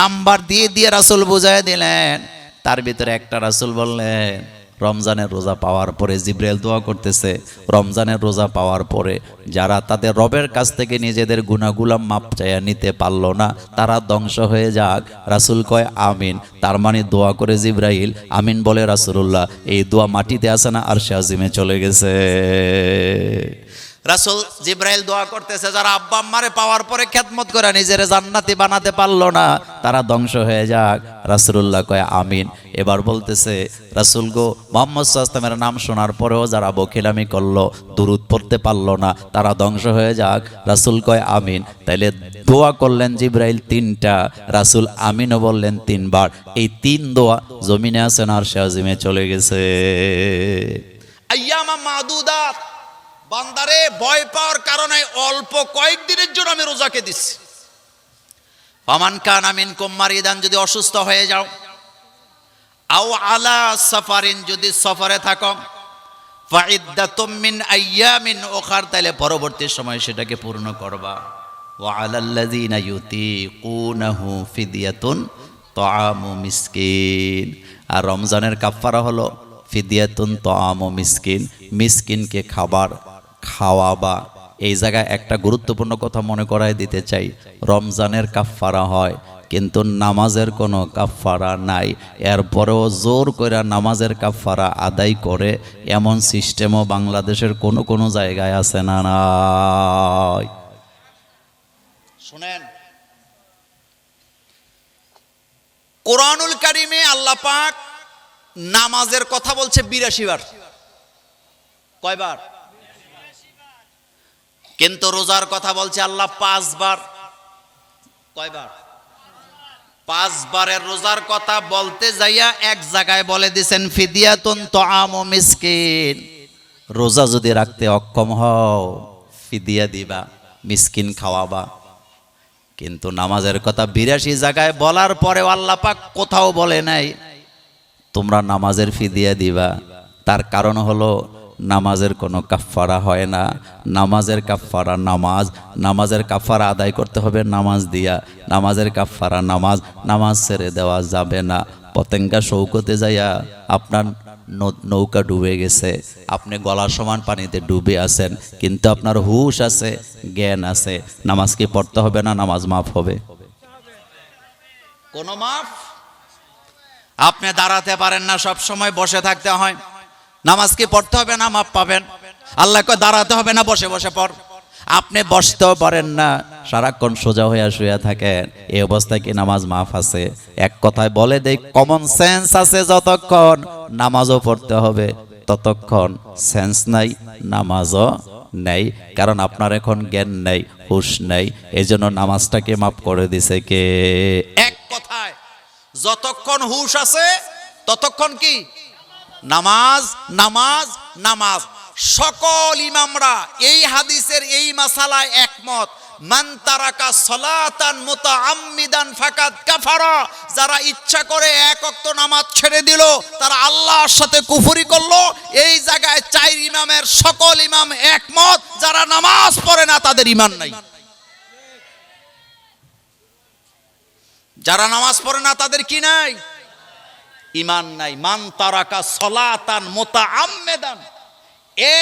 নাম্বার দিয়ে দিয়ে রাসূল বুঝায় দিলেন। তার ভিতরে একটা রাসূল বললেন, রমজানের রোজা পাওয়ার পরে জিবরাইল দোয়া করতেছে, রমজানের রোজা পাওয়ার পরে যারা তাদের রবের কাছ থেকে নিজেদের গুনাহগুলো মাপ চাইয়া নিতে পারলো না, তারা ধ্বংস হয়ে যাক। রাসূল কয় আমিন। তার মানে দোয়া করে জিবরাইল, আমিন বলে রাসূলুল্লাহ, এই দোয়া মাটিতে আসে না, আরশে আজিমে চলে গেছে। রাসূল জিবরাইল দোয়া করতেছে, যারা আব্বা আম্মারে পাওয়ার পরে খেদমত করে নিজের জান্নাতি বানাতে পারলো না, তারা ধ্বংস হয়ে যাক। রাসূলুল্লাহ কয় আমিন। এবার বলতেছে, রাসূল গো, মুহাম্মদ সাল্লাল্লাহু আলাইহি ওয়াসাল্লামের নাম শোনার পরেও যারা বখিলামি করলো, দুরূদ পড়তে পারলো না, তারা ধ্বংস হয়ে যাক। রাসূল কয় আমিন। তাইলে দোয়া করলেন জিবরাইল 3টা, রাসূল আমিনও বললেন 3 বার। এই 3 দোয়া জমিনে আছে না আরশে আজিমে চলে গেছে। আইয়ামা মাদুদাত, বান্দারে ভয় পাওয়ার কারণে অল্প কয়েকদিনের জন্য আমি রোজাকে দিচ্ছি। ফামান কানা মিনকুম মারিদান, যদি অসুস্থ হয়ে যাও, আও আলা সাফারিন, যদি সফরে থাকো, ফাইদ্দাতুম মিন আইয়ামিন উখার, তাহলে পরবর্তী সময় সেটাকে পূর্ণ করবা। ওয়া আলাল্লাযিনা ইউতিকুনাহু ফিদিয়াতুন তাআমু মিসকিন। আর রমজানের কাফারা হলো ফিদিয়াতুন তাআমু মিসকিন, মিসকিনকে খাবার খাওয়াবা। এই জায়গায় একটা গুরুত্বপূর্ণ কথা মনে করাই দিতে চাই, রমজানের কাফারা হয় কিন্তু নামাজের কোনো কাফারা নাই। এরপরেও জোর করে নামাজের কাফারা আদায় করে এমন সিস্টেমও বাংলাদেশের কোনো কোনো জায়গায় আছে না নাই? শুনেন, কোরআনুল কারিমে আল্লাহ পাক নামাজের কথা বলছে 82 বার। কয়বার? কিন্তু রোজার কথা বলছে আল্লাহ 5 বার। কয়বার? 5 বারের রোজার কথা বলতে যাইয়া এক জায়গায় বলে দিয়েছেন ফিদিয়াতুন তাআমু মিসকিন। রোজা যদি রাখতে অক্ষম হও, ফিদিয়া দিবা, মিসকিন খাওয়াবা। কিন্তু নামাজের কথা 82 জায়গায় বলার পরেও আল্লাহ পাক কোথাও বলে নাই তোমরা নামাজের ফিদিয়া দিবা। তার কারণ হলো নামাজের কোনো কাফফারা হয় না। নামাজের কাফফারা নামাজ, নামাজের কাফফারা আদায় করতে হবে নামাজ দিয়া। নামাজের কাফফারা নামাজ, নামাজ ছেড়ে দেওয়া যাবে না। পতেঙ্গা সৌকতে যাইয়া আপনার নৌকা ডুবে গেছে, আপনি গলা সমান পানিতে ডুবে আছেন, কিন্তু আপনার হুশ আছে, জ্ঞান আছে, নামাজ কি পড়তে হবে না? নামাজ মাফ হবে? কোনো মাফ? আপনি দাঁড়াতে পারেন না, সব সময় বসে থাকতে হয়, নামাজ কি পড়তে হবে না? মাফ পাবেন? আল্লাহ কয় দাঁড়াতে হবে না, বসে বসে পড়। আপনি বসতেও পারেন না, সারাক্ষণ সোজা হয়ে শুয়ে থাকেন, এই অবস্থায় কি নামাজ মাফ আছে? এক কথায় বলে দেই, কমন সেন্স আছে যতক্ষণ নামাজও পড়তে হবে, ততক্ষণ সেন্স নাই, নামাজও নেই। কারণ আপনার এখন জ্ঞান নেই, হুশ নেই, এই জন্য নামাজটাকে মাফ করে দিছে কে? এক কথায় যতক্ষণ হুশ আছে ততক্ষণ কি নামাজ, নামাজ, নামাজ। সকল ইমামরা এই হাদিসের এই মাসালায় একমত। মান তারাকা সালাতান মুতাআম্মিদান ফাকাদ কাফারা, যারা ইচ্ছা করে এক ওয়াক্ত নামাজ ছেড়ে দিল তারা আল্লাহর সাথে কুফরি করলো। এই জায়গায় চার ইমামের সকল ইমাম একমত, যারা নামাজ পড়ে না তাদের ঈমান নাই। যারা নামাজ পড়ে না তাদের কি নাই? ঈমান নাই। মান তারাকা সালাতান মুতাআম্মিদান,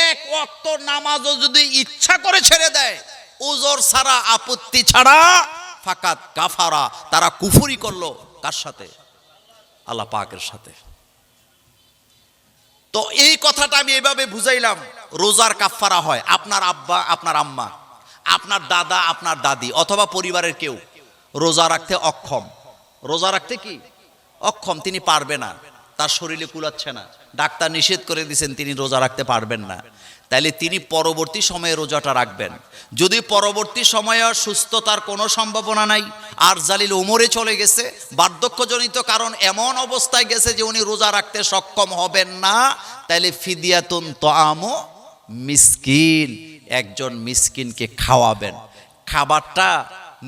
এক ওয়াক্ত নামাজও যদি ইচ্ছা করে ছেড়ে দেয়, উযর ছাড়া, আপত্তি ছাড়া, ফাকাত কাফারা, তারা কুফরি করলো। কার সাথে? আল্লাহ পাকের সাথে। তো এই কথাটা আমি এইভাবে বুঝাইলাম, রোজার কাফারা হয়। আপনার আব্বা, আপনার আম্মা, আপনার দাদা, আপনার দাদি, অথবা পরিবারের কেউ রোজা রাখতে অক্ষম। রোজা রাখতে কি অক্ষম, তিনি পারবে না, তার শরীরে কুলাচ্ছে না, ডাক্তার নিষেধ করে দিয়েছেন তিনি রোজা রাখতে পারবেন না, তাইলে তিনি পরবর্তী সময়ে রোজাটা রাখবেন। যদি পরবর্তী সময়ে সুস্থতার কোনো সম্ভাবনা নাই, আর জালিল উমরে চলে গেছে, বার্ধক্যজনিত কারণ এমন অবস্থায় গেছে যে উনি রোজা রাখতে সক্ষম হবেন না, তাইলে ফিদিয়াতুন তাআমু মিসকিন, একজন মিসকিনকে খাওয়াবেন। খাবারটা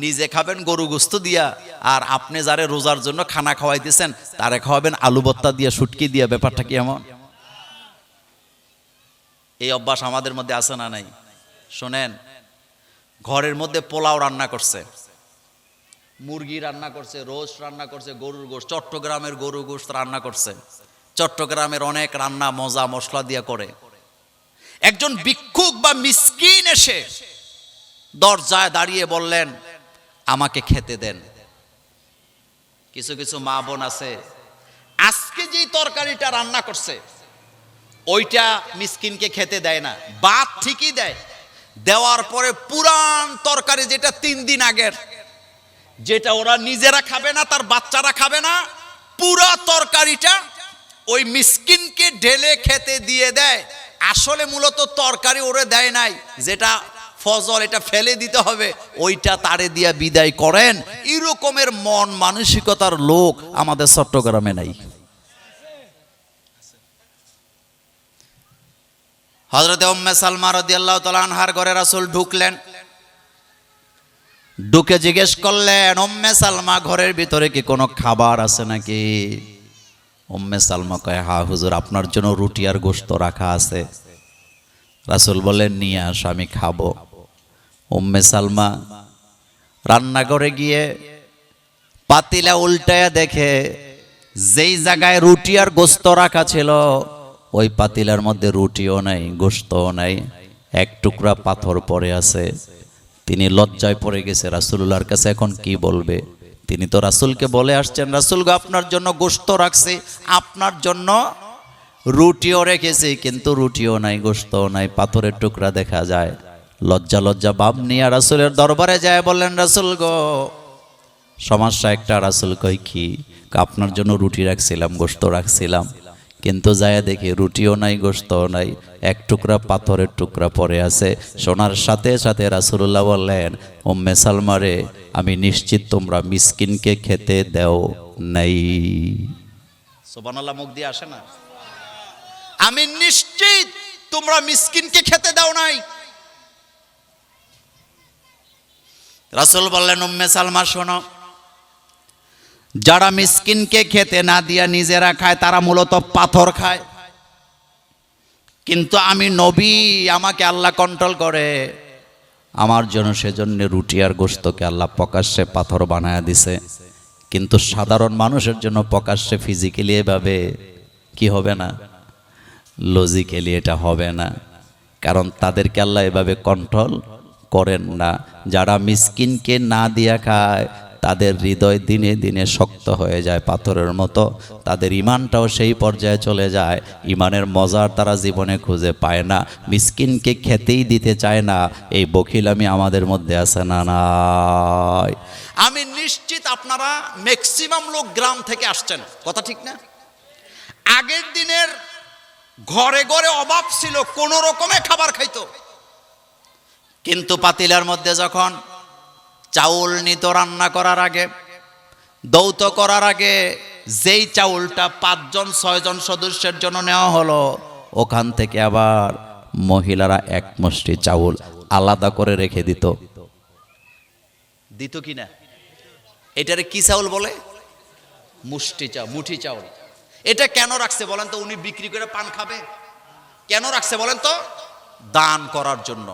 নিজে খাবেন গরু গোস্ত দিয়া, আর আপনি যারে রোজার জন্য খানা খাওয়াইতেছেন তারে খাওয়াবেন আলু ভর্তা দিয়া, শুটকি দিয়া। ব্যাপারটা কি এমন? এই অভ্যাস আমাদের মধ্যে আছে না নাই? শোনেন, ঘরের মধ্যে পোলাও রান্না করছে, মুরগি রান্না করছে, রোস্ট রান্না করছে, গরুর গোশত, চট্টগ্রামের গরু গোশত রান্না করছে। চট্টগ্রামের অনেক রান্না মজা মশলা দিয়া করে। একজন ভিক্ষুক বা মিসকিন এসে দরজায় দাঁড়িয়ে বললেন, আমাকে খেতে দেন। কিছু কিছু মা বোন আছে, আজকে যেই তরকারিটা রান্না করছে ওইটা মিসকিনকে খেতে দেয় না, ভাত ঠিকই দেয়, দেওয়ার পরে পুরান তরকারি, যেটা 3 দিন আগের, যেটা ওরা নিজেরা খাবে না, তার বাচ্চারা খাবে না, পুরা তরকারিটা ওই মিসকিনকে ঢেলে খেতে দিয়ে দেয়। আসলে মূলত তরকারি ওরে দেয় নাই, যেটা ফজল, এটা ফেলে দিতে হবে, ওইটা তারে দিয়া বিদায় করেন। এরকমের মন মানসিকতার লোক আমাদের চট্টগ্রামে নাই। হযরত উম্মে সালমা রাদিয়াল্লাহু তাআলা আনহার ঘরে রাসূল ঢুকলেন, ঢুকে জিজ্ঞেস করলেন, উম্মে সালমা ঘরের ভিতরে কি কোনো খাবার আছে নাকি? উম্মে সালমা কয়, হ্যাঁ হুজুর, আপনার জন্য রুটি আর গোশত রাখা আছে। রাসূল বললেন, নিয়ে আস, আমি খাবো। উম্মে সালমা রান্নাঘরে গিয়ে পাতিলা উল্টায়া দেখে যেই জায়গায় রুটি আর গোশত রাখা ছিল ওই পাতিলার মধ্যে রুটিও নাই, গোশতও নাই, এক টুকরা পাথর পড়ে আছে। তিনি লজ্জায় পড়ে গেছে রাসূলুল্লাহর কাছে, এখন কি বলবে? তিনি তো রাসূলকে বলে আসছেন, রাসূল গো, আপনার জন্য গোশত রাখছি, আপনার জন্য রুটিও রেখেছি, কিন্তু রুটিও নাই, গোশতও নাই, পাথরের টুকরা দেখা যায়। লজ্জা লজ্জা ভাব নিয়ে রাসূলের দরবারে যায় বললেন, রাসূল গো, সমস্যা একটা। রাসূল কই, কি? আপনার জন্য রুটি রাখছিলাম, গোশত রাখছিলাম, কিন্তু যায় দেখি রুটিও নাই, গোশতও নাই, এক টুকরা পাথরের টুকরা পড়ে আছে। শোনার সাথে সাথে রাসূলুল্লাহ বললেন, উম্মে সালমা রে, আমি নিশ্চিত তোমরা মিসকিনকে খেতে দেও নাই। সুবহানাল্লাহ, মুখ দিয়ে আসে না? আমি নিশ্চিত তোমরা মিসকিনকে খেতে দাও নাই। রাসূল বললেন, উম্মে সালমা শোনো, যারা মিসকিনকে খেতে না দিয়া নিজেরা খায় তারা মূলত পাথর খায়। কিন্তু আমি নবী, আমাকে আল্লাহ কন্ট্রোল করে। আমার জন্য সেজন্য রুটি আর গোশতকে আল্লাহ প্রকাশ্যে পাথর বানায়া দিছে। কিন্তু সাধারণ মানুষের জন্য প্রকাশ্যে ফিজিক্যালি এভাবে কি হবে না, লজিক্যালি এটা হবে না। কারণ তাদেরকে আল্লাহ এভাবে কন্ট্রোল করেন না। যারা মিসকিনকে না দিয়া খায় তাদের হৃদয় দিনে দিনে শক্ত হয়ে যায় পাথরের মতো, তাদের ইমানটাও সেই পর্যায়ে চলে যায়, ইমানের মজার তারা জীবনে খুঁজে পায় না, মিসকিনকে খেতেই দিতে চায় না। এই বখিলামি আমাদের মধ্যে আছে না নাই? আমি নিশ্চিত আপনারা ম্যাক্সিমাম লোক গ্রাম থেকে আসছেন, কথা ঠিক না? আগের দিনের ঘরে ঘরে অভাব ছিল, কোন রকমে খাবার খাইতো। কিন্তু পাতিলার মধ্যে যখন চাউল নিত রান্না করার আগে, দৌত করার আগে, যেই চাউলটা 5 জন 6 জন সদস্যের জন্য নেওয়া হলো, ওখান থেকে আবার মহিলারা এক মুষ্টি চাউল আলাদা করে রেখে দিত। দিত কি না? এটারে কি চাউল বলে? মুষ্টি চাউল, মুঠি চাউল। এটা কেন রাখছে বলেন তো? উনি বিক্রি করে পান খাবে? কেন রাখছে বলেন তো? দান করার জন্য।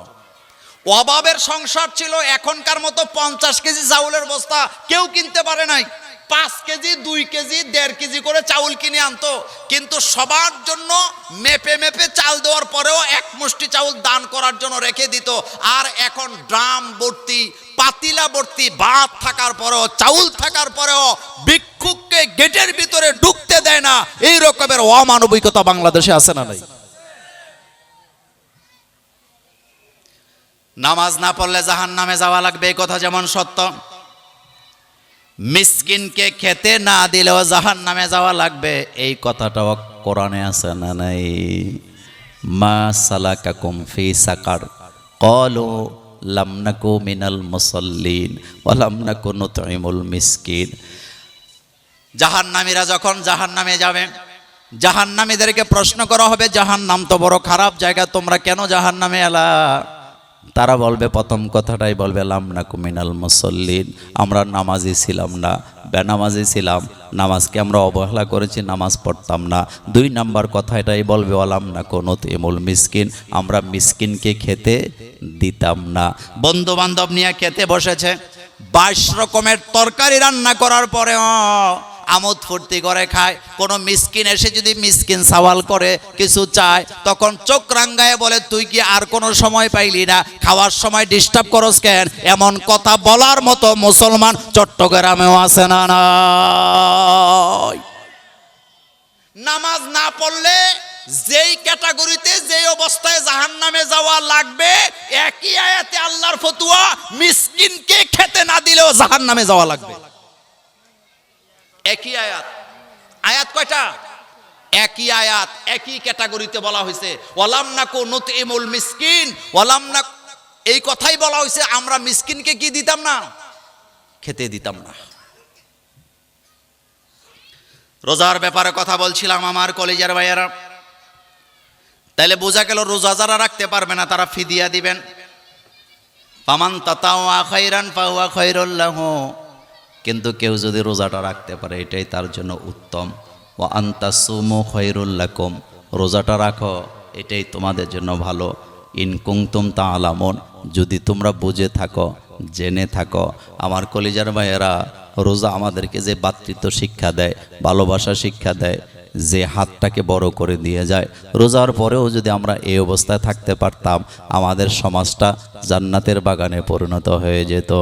অভাবের সংসার ছিল, এখনকার মতো 50 কেজি চাউলের বস্তা কেউ কিনতে পারে নাই। 5 কেজি 2 কেজি 1.5 কেজি করে চাউল কিনে আনতো। কিন্তু সবার জন্য মেপে মেপে চাল দেওয়ার পরেও এক মুষ্টি চাউল দান করার জন্য রেখে দিত। আর এখন ড্রাম ভর্তি, পাতিলা ভর্তি ভাত থাকার পরেও, চাউল থাকার পরেও ভিক্ষুককে গেটের ভিতরে ঢুকতে দেয় না। এই রকমের অমানবিকতা বাংলাদেশে আছে না নাই? নামাজ না পড়লে জাহান্নামে যাওয়া লাগবে, এই কথা যেমন সত্য, মিসকিনকে খেতে না দিলেও জাহান্নামে যাওয়া লাগবে, এই কথাটাও কোরআনে আছে না নাই? মা সালাকাকুম ফি সাকার ক্বালু লাম নাকু মিনাল মুসাল্লিন ওয়া লাম নাকু নুতঈমুল মিসকিন। জাহান্নামীরা যখন জাহান্নামে যাবে, জাহান্নামীদেরকে প্রশ্ন করা হবে, জাহান্নাম তো বড় খারাপ জায়গা, তোমরা কেন জাহান্নামে এলা? তারা বলবে, প্রথম কথাটাই বলবে, লাম নাকু মিনাল মুসাল্লিন, আমরা নামাজি ছিলাম না, বেনামাজি ছিলাম, নামাজকে আমরা অবহেলা করেছি, নামাজ পড়তাম না। 2 নাম্বার কথা এটাই বলবে, ওয়ালাম নাকু নুতঈমুল মিসকিন, আমরা মিসকিনকে খেতে দিতাম না। বন্ধু বান্ধব নিয়ে খেতে বসেছে, 22 রকমের তরকারি রান্না করার পরেও আমোদ ফুর্তি করে খায়। কোনো মিসকিন এসে যদি মিসকিন সওয়াল করে, কিছু চায়, তখন চোখ রাঙ্গায় বলে, তুই কি আর কোনো সময় পাইলি না? খাওয়ার সময় ডিস্টার্ব করস কেন? এমন কথা বলার মতো মুসলমান চট্টগ্রামেও আছে না নাই? নামাজ না পড়লে যেই ক্যাটাগরিতে যেই অবস্থায় জাহান্নামে যাওয়া লাগবে, একই আয়াতে আল্লাহর ফতোয়া, মিসকিনকে খেতে না দিলেও জাহান্নামে যাওয়া লাগবে। একই আয়াত। আয়াত কয়টা? একই আয়াত, একই ক্যাটাগরিতে বলা হয়েছে, ওয়ালাম নাকু নুতঈমুল মিসকিন, ওয়ালাম নাক, এই কথাই বলা হয়েছে, আমরা মিসকিনকে কি দিতাম না? খেতে দিতাম না। রোজার ব্যাপারে কথা বলছিলাম আমার কলিজার ভাইয়েরা। তাহলে বোঝা গেল রোজা যারা রাখতে পারবে না তারা ফিদিয়া দিবেন। ফামান তাতাওয়া খাইরান ফাহুয়া খায়রুল লাহু, কিন্তু কেউ যদি রোজাটা রাখতে পারে এটাই তার জন্য উত্তম। ওয়া আনতাসুমু খায়রুল লাকুম, রোজাটা রাখো এটাই তোমাদের জন্য ভালো। ইন কুনতুম তা'লামুন, যদি তোমরা বুঝে থাকো, জেনে থাকো। আমার কলিজার ভাইয়েরা, রোজা আমাদেরকে যে ভ্রাতৃত্ব শিক্ষা দেয়, ভালোবাসা শিক্ষা দেয়, যে হাতটাকে বড় করে দিয়ে যায়, রোজার পরেও যদি আমরা এই অবস্থায় থাকতে পারতাম, আমাদের সমাজটা জান্নাতের বাগানে পরিণত হয়ে যেত।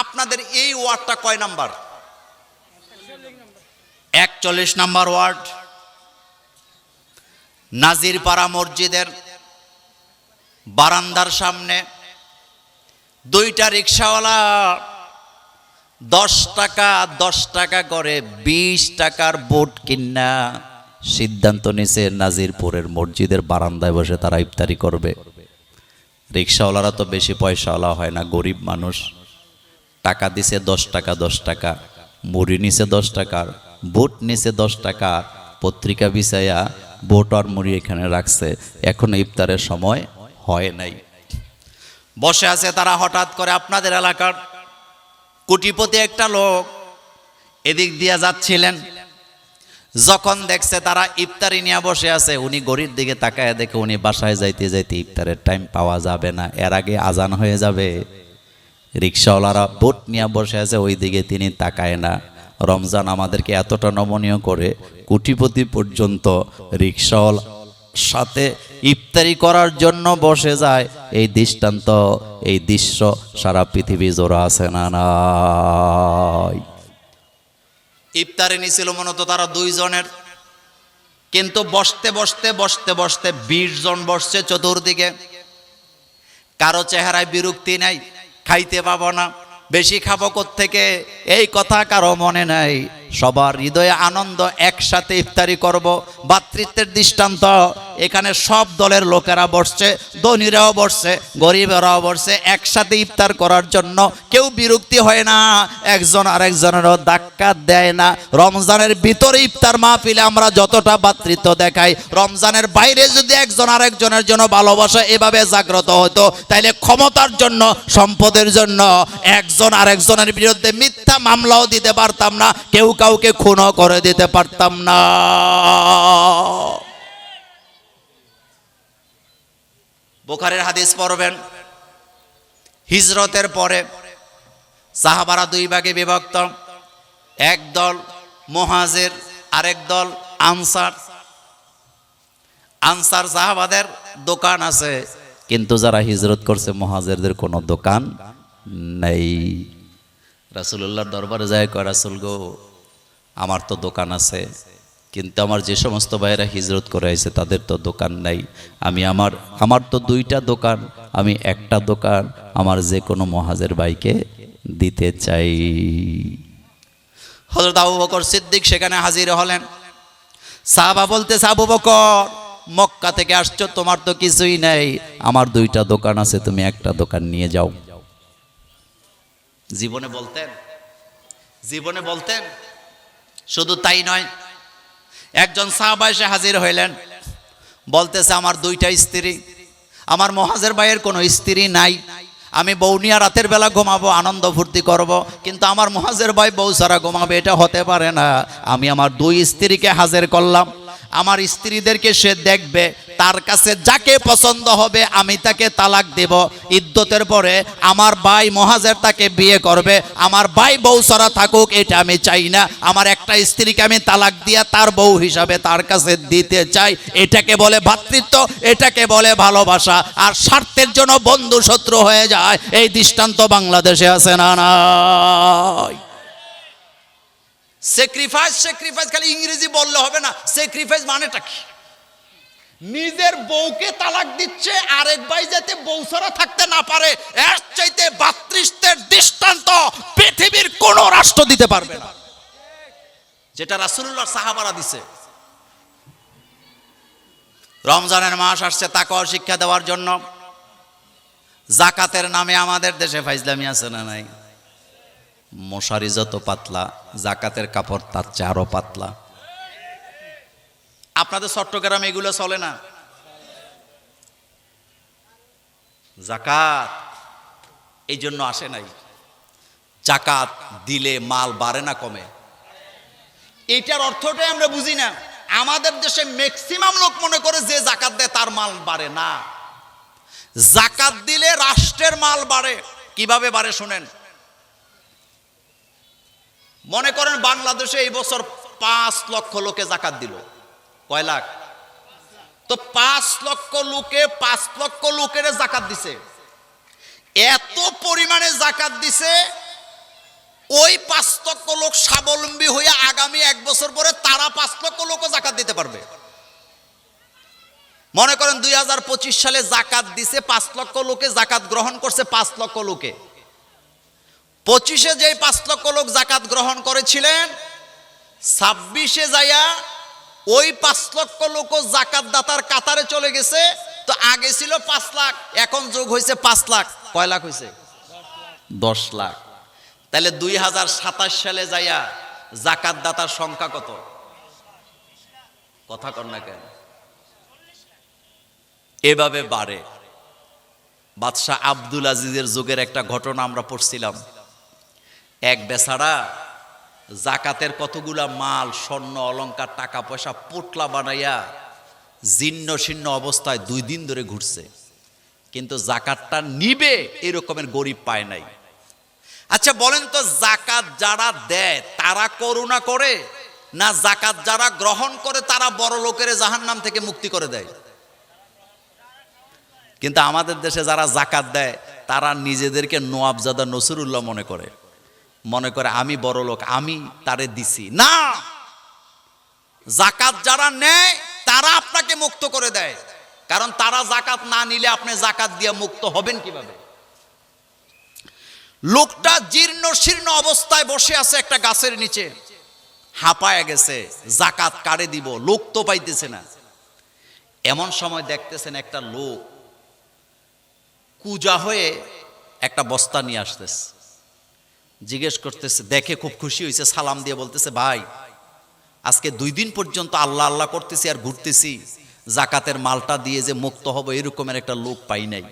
আপনাদের এই ওয়ার্ডটা কয় নাম্বার? 41 number ward. নাজিরপাড়া মসজিদের বারান্দার সামনে 2টা রিকশাওয়ালা 10 টাকা 10 টাকা করে 20 টাকার বোট কিনা সিদ্ধান্ত নিয়েছে নাজিরপুরের মসজিদের বারান্দায় বসে তারা ইফতারি করবে। রিকশাওয়ালারা তো বেশি পয়সাওয়ালা হয় না, গরিব মানুষ। টাকা দিছে 10 টাকা 10 টাকা, মুড়ি নিছে 10 টাকার, বুট নিছে 10 টাকা, পত্রিকা বিছাইয়া বুট আর মুড়ি এখানে রাখছে। এখন ইফতারের সময় হয় নাই, বসে আছে তারা। হঠাৎ করে আপনাদের এলাকার কোটিপতি একটা লোক এদিক দিয়া যাচ্ছিলেন, যখন দেখছে তারা ইফতারি নিয়ে বসে আছে, উনি ঘড়ির দিকে তাকায় দেখে উনি বাসায় যাইতে যাইতে ইফতারের টাইম পাওয়া যাবে না, এর আগে আজান হয়ে যাবে। রিক্সাওয়ালারা বোট নিয়ে বসে আছে, ওই দিকে তিনি তাকায় না। রমজান আমাদেরকে এতটা নমনীয় করে, কোটিপতি পর্যন্ত রিক্সাওয়ালা সাথে ইফতারি করার জন্য বসে যায়। এই দৃষ্টান্ত, এই দৃশ্য সারা পৃথিবী জোড়া আছে না নাই? ইফতারি নিছিল মূলত তারা 2 জনের, কিন্তু বসতে বসতে বসতে বসতে 20 জন বসছে চতুর্দিকে। কারো চেহারায় বিরক্তি নাই, খাইতে পাবো না, বেশি খাবো কোত্থেকে, এই কথা কারো মনে নাই। সবার হৃদয়ে আনন্দ, একসাথে ইফতারি করব, ভ্রাতৃত্বের দৃষ্টান্ত। এখানে সব দলের লোকেরা বসছে, ধনীরাও বসছে, গরিবেরাও বসছে, একসাথে ইফতার করার জন্য। কেউ বিরক্তি হয় না, একজন আরেকজনেরও ধাক্কা দেয় না। রমজানের ভিতরে ইফতার মাহফিলে আমরা যতটা ভ্রাতৃত্ব দেখাই, রমজানের বাইরে যদি একজন আরেকজনের জন্য ভালোবাসা এভাবে জাগ্রত হতো, তাইলে ক্ষমতার জন্য, সম্পদের জন্য একজন আরেকজনের বিরুদ্ধে মিথ্যা মামলাও দিতে পারতাম না, কেউ কাউকে খুনও করে দিতে পারতাম না। বুখারীর হাদিস পড়বেন, হিজরতের পরে সাহাবারা 2 ভাগে বিভক্ত, এক দল মুহাজির, আরেক দল আনসার। আনসার সাহাবাদের দোকান আছে, কিন্তু যারা হিজরত করছে মুহাজিরদের কোনো দোকান নেই। রাসূলুল্লাহর দরবারে যায়, কয় রাসূল গো, আমার তো দোকান আছে, কিন্তু আমার যে সমস্ত ভাইয়েরা হিজরত করে আইছে তাদের তো দোকান নাই। আমি আমার তো 2টা দোকান, আমি একটা দোকান আমার যে কোনো মুহাজির ভাইকে দিতে চাই। হযরত আবু বকর সিদ্দিক সেখানে হাজির হলেন। সাহাবা বলতেছে, আবু বকর, মক্কা থেকে আসছো, তোমার তো কিছুই নাই, আমার 2টা দোকান আছে, তুমি একটা দোকান নিয়ে যাও। জীবনে বলতেন। শুধু তাই নয়, একজন সাহাবা এসে হাজির হইলেন, বলতেছে, আমার 2টা স্ত্রী, আমার মুহাজির ভাইয়ের কোনো স্ত্রী নাই, আমি বউ নিয়ে রাতের বেলা ঘুমাবো, আনন্দ ফুর্তি করব, কিন্তু আমার মুহাজির ভাই বউ ছাড়া ঘুমাবে, এটা হতে পারে না। আমি আমার 2 স্ত্রীকে হাজির করলাম, আমার স্ত্রীদেরকে সে দেখবে, তার কাছে যাকে পছন্দ হবে আমি তাকে তালাক দেব। ইদ্যতের পরে আমার ভাই মুহাজির তাকে বিয়ে করবে, আমার ভাই বউ ছাড়া থাকুক, এটা আমি চাই না। আমার একটা স্ত্রীকে আমি তালাক দিয়া তার বউ হিসাবে তার কাছে দিতে চাই। এটাকে বলে ভ্রাতৃত্ব, এটাকে বলে ভালোবাসা। আর স্বার্থের জন্য বন্ধু শত্রু হয়ে যায়, এই দৃষ্টান্ত বাংলাদেশে আছে না নাই? স্যাক্রিফাইস খালি ইংরেজি বললে হবে না। স্যাক্রিফাইস মানেটা কি? নিজের বউকে তালাক দিচ্ছে আরেক ভাই যাতে বউ ছাড়া থাকতে না পারে, এর চাইতে ভ্রাতৃত্বের দৃষ্টান্ত পৃথিবীর কোন রাষ্ট্র দিতে পারবে না, যেটা রাসূলুল্লাহ সাহাবারা দিছে। রমজানের মাস আসছে তাকওয়ার শিক্ষা দেওয়ার জন্য। যাকাতের নামে আমাদের দেশে ফাইজলামি আছে না নাই? মশারি যত পাতলা, যাকাতের কাপড় তার চেয়ে আরো পাতলা। আপনাদের চট্টগ্রামে এগুলো চলে না? যাকাত এই জন্য আসে নাই। যাকাত দিলে মাল বাড়ে না কমে? এটার অর্থটাই আমরা বুঝি না। আমাদের দেশে ম্যাক্সিমাম লোক মনে করে যে যাকাত দেয় তার মাল বাড়ে না। যাকাত দিলে রাষ্ট্রের মাল বাড়ে। কিভাবে বাড়ে শুনেন। মনে করেন বাংলাদেশে এই বছর 5 লক্ষ লোকে যাকাত দিল। কয় লাখ? তো 5 লক্ষ লোকে 5 লক্ষ লোকের যাকাত দিছে। এত পরিমাণে যাকাত দিছে, ওই 5 লক্ষ লোক স্বাবলম্বী হয়ে আগামী 1 বছর পরে তারা 5 লক্ষ লোকও যাকাত দিতে পারবে। মনে করেন 2025 সালে যাকাত দিছে 5 লক্ষ লোকে, যাকাত গ্রহণ করছে 5 লক্ষ লোকে। 25-এ যেই 5 লক্ষ লোক যাকাত গ্রহণ করেছিলেন, 26-এ যাইয়া ওই 5 লক্ষ লোক যাকাত দাতার কাতারে চলে গেছে। তো আগে ছিল 5 লাখ, এখন যোগ হয়েছে 5 লাখ। কয় লাখ হয়েছে? 10 লাখ। তাহলে 2027 সালে যাইয়া যাকাত দাতার সংখ্যা কত? কথা কর না কেন? এভাবে বাড়ে। বাদশাহ আব্দুল আজিজের যুগের একটা ঘটনা আমরা পড়ছিলাম। এক বেচারা জাকাতের কতগুলা মাল, স্বর্ণ অলংকার, টাকা পয়সা পোটলা বানাইয়া জীর্ণ শীর্ণ অবস্থায় 2 দিন ধরে ঘুরছে, কিন্তু জাকাতটা নিবে এরকমের গরিব পায় নাই। আচ্ছা বলেন তো, জাকাত যারা দেয় তারা করুণা করে, না জাকাত যারা গ্রহণ করে তারা বড় লোকের জাহান্নাম থেকে মুক্তি করে দেয়? কিন্তু আমাদের দেশে যারা জাকাত দেয় তারা নিজেদেরকে নওয়াবজাদা নসরুল্লাহ মনে করে আমি বড় লোক, আমি তারে দিছি। না, জাকাত যারা নেয় তারা আপনাকে মুক্ত করে দেয়, কারণ তারা জাকাত না নিলে আপনি জাকাত দিয়ে মুক্ত হবেন কিভাবে? লোকটা জীর্ণ শীর্ণ অবস্থায় বসে আছে একটা গাছের নিচে, হাঁপায় গেছে, জাকাত কারে দিব, লোক তো পাইতেছে না। এমন সময় দেখতেছেন একটা লোক কুজা হয়ে একটা বস্তা নিয়ে আসতেছে, জিজ্ঞেস করতেছে, দেখে খুব খুশি হয়েছে, সালাম দিয়ে বলতেছে, ভাই আজকে 2 দিন পর্যন্ত আল্লাহ আল্লাহ করতেছি আর ঘুরতেছি, জাকাতের মালটা দিয়ে যে মুক্ত হব এরকমের একটা লোক পাই নাই।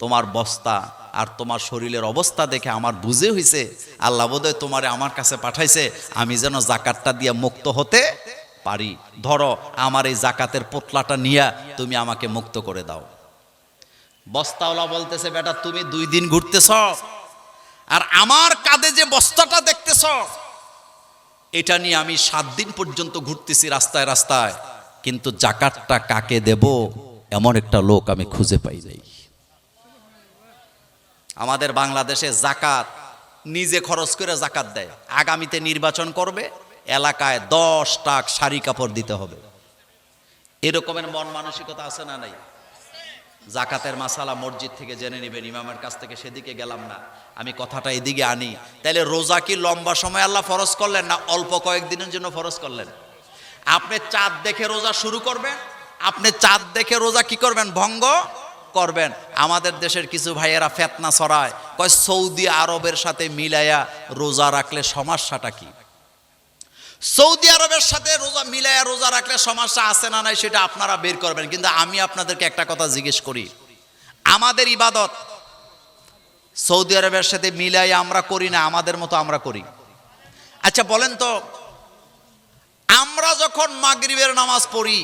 তোমার বস্তা আর তোমার শরীরের অবস্থা দেখে আমার বুঝে হয়েছে আল্লাহ বোধহয় তোমারে আমার কাছে পাঠাইছে, আমি যেন জাকাতটা দিয়ে মুক্ত হতে পারি। ধরো আমার এই জাকাতের পোটলাটা নিয়ে তুমি আমাকে মুক্ত করে দাও। বস্তাওয়ালা বলতেছে, বেটা তুমি 2 দিন ঘুরতেছ আর আমার কাঁধে যে বস্তাটা দেখতেছ এটা নিয়ে আমি 7 দিন পর্যন্ত ঘুরতেছি রাস্তায় রাস্তায়, কিন্তু জাকাতটা কাকে দেব এমন একটা লোক আমি খুঁজে পাই নাই। আমাদের বাংলাদেশে জাকাত নিজে খরচ করে জাকাত দেয়। আগামীতে নির্বাচন করবে, এলাকায় 10 টাক শাড়ি কাপড় দিতে হবে, এরকমের মন মানসিকতা আছে না নাই? জাকাতের মাসালা মসজিদ থেকে জেনে নেবেন, ইমামের কাছ থেকে সেদিকে গেলাম না, আমি কথাটা এদিকে আনি। তাইলে রোজা কি লম্বা সময় আল্লাহ ফরজ করলেন, না অল্প কয়েকদিনের জন্য ফরজ করলেন? আপনি চাঁদ দেখে রোজা শুরু করবেন, আপনি চাঁদ দেখে রোজা কি করবেন, ভঙ্গ করবেন। আমাদের দেশের কিছু ভাইয়েরা ফেতনা ছড়ায়, কয় সৌদি আরবের সাথে মিলাইয়া রোজা রাখলে সমস্যাটা কি? সৌদি আরবের সাথে রোজা মিলাইয়া রোজা রাখলে সমস্যা আছে না নাই সেটা আপনারা বের করবেন, কিন্তু আমি আপনাদেরকে একটা কথা জিজ্ঞেস করি, আমাদের ইবাদত সৌদি আরবের সাথে মিলাইয়া আমরা করি না, আমাদের মতো আমরা করি? আচ্ছা বলেন তো, আমরা যখন মাগরিবের নামাজ পড়ি,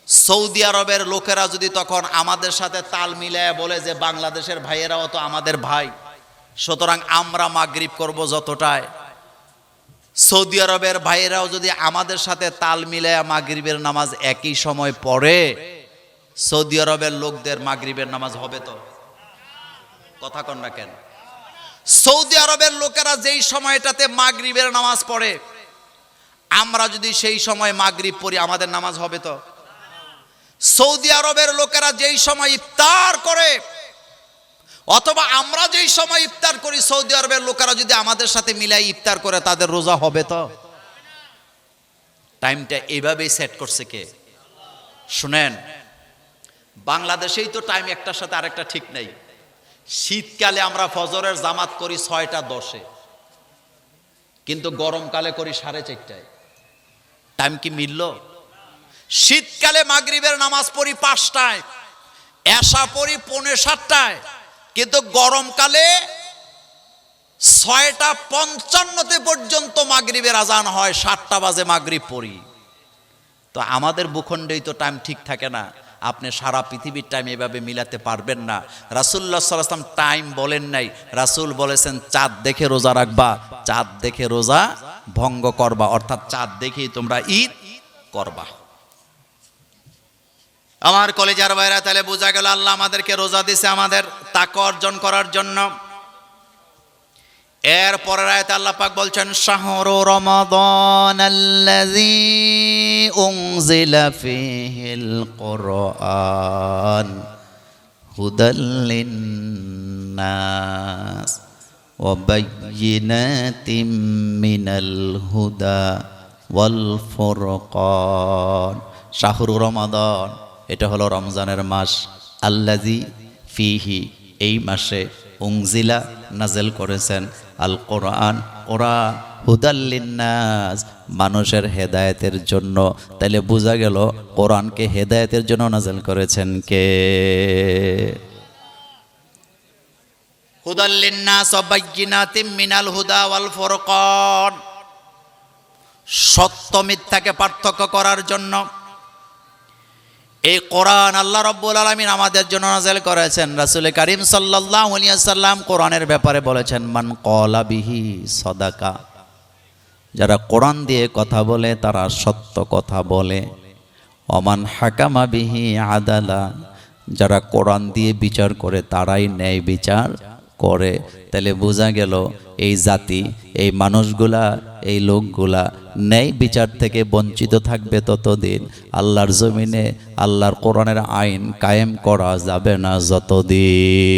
সৌদি আরবের লোকেরা যদি তখন আমাদের সাথে তাল মিলাইয়া বলে যে বাংলাদেশের ভাইয়েরাও তো আমাদের ভাই, সুতরাং আমরা মাগরিব করব যতটায়, সৌদি আরবের ভাইয়েরাও যদি আমাদের সাথে তাল মিলাইয়া মাগরিবের নামাজ একই সময় পড়ে, সৌদি আরবের লোকদের মাগরিবের নামাজ হবে তো? কথা কন না কেন? সৌদি আরবের লোকেরা যেই সময়টাতে মাগরিবের নামাজ পড়ে, আমরা যদি সেই সময় মাগরিব পড়ি, আমাদের নামাজ হবে তো? সৌদি আরবের লোকেরা যেই সময় ইফতার করে, অথবা আমরা যেই সময় ইফতার করি, সৌদি আরবের লোকেরা যদি আমাদের সাথে মিলাই ইফতার করে, তাদের রোজা হবে তো? টাইমটা এইভাবেই সেট করছে কে? শুনেন, বাংলাদেশেই তো টাইম একটার সাথে আরেকটা ঠিক নেই। শীতকালে আমরা ফজরের জামাত করি 6:10-এ, কিন্তু গরমকালে করি 4:30-টায়। টাইম কি মিলল? শীতকালে মাগরিবের নামাজ পড়ি 5টায়, এশা পড়ি 6:45-টায়, কিন্তু গরমকালে 6:55 পর্যন্ত মাগরিবের আজান হয়, 7টা বাজে মাগরিব পড়ি। তো আমাদের ভূখণ্ডেই তো টাইম ঠিক থাকে না, আপনি সারা পৃথিবীর টাইম এভাবে মিলাতে পারবেন না। রাসূলুল্লাহ সাল্লাল্লাহু আলাইহি ওয়াসাল্লাম টাইম বলেন নাই, রাসূল বলেছেন চাঁদ দেখে রোজা রাখবা, চাঁদ দেখে রোজা ভঙ্গ করবা, অর্থাৎ চাঁদ দেখেই তোমরা ঈদ করবা। আমার কলেজার ভাইরা, তাহলে বোঝা গেল আল্লাহ আমাদেরকে রোজা দিছে আমাদের তাকওয়া অর্জন করার জন্য। এর পরের আয়াতে আল্লাহ পাক বলছেন, শাহরু রমাদানাল্লাযী উনজিলা ফীহিল কুরআন হুদাল লিন্নাস ওয়া বায়্যিনাতিম মিনাল হুদা ওয়াল ফুরকান। শাহরু রমাদান, এটা হলো রমজানের মাস। আল্লাযী ফিহি, এই মাসে, উনজিলা, নাজেল করেছেন, আল কোরআন, কোরআন, হুদাল লিন্নাস, মানুষের হেদায়েতের জন্য। তাইলে বোঝা গেল কোরআনকে হেদায়েতের জন্য নাজেল করেছেন কে? হুদাল লিন্নাস ওয়া বাইয়িনাতিম মিনাল হুদা ওয়াল ফুরকান, সত্য মিথ্যাকে পার্থক্য করার জন্য এই কোরআন আল্লাহ রাব্বুল আলামিন আমাদের জন্য নাযিল করেছেন। রাসূল কারীম সাল্লাল্লাহু আলাইহি ওয়াসাল্লাম কোরআনের ব্যাপারে বলেছেন, মান ক্বালা বিহি সাদাকা, যারা কোরআন দিয়ে কথা বলে তারা সত্য কথা বলে। ওমান হাকামা বিহি আদালা, যারা কোরআন দিয়ে বিচার করে তারাই ন্যায় বিচার করে। তাহলে বোঝা গেল এই জাতি, এই মানুষগুলা, এই লোকগুলা ন্যায় বিচার থেকে বঞ্চিত থাকবে ততদিন আল্লাহর জমিনে আল্লাহর কোরআনের আইন কায়েম করা যাবে না যতদিন।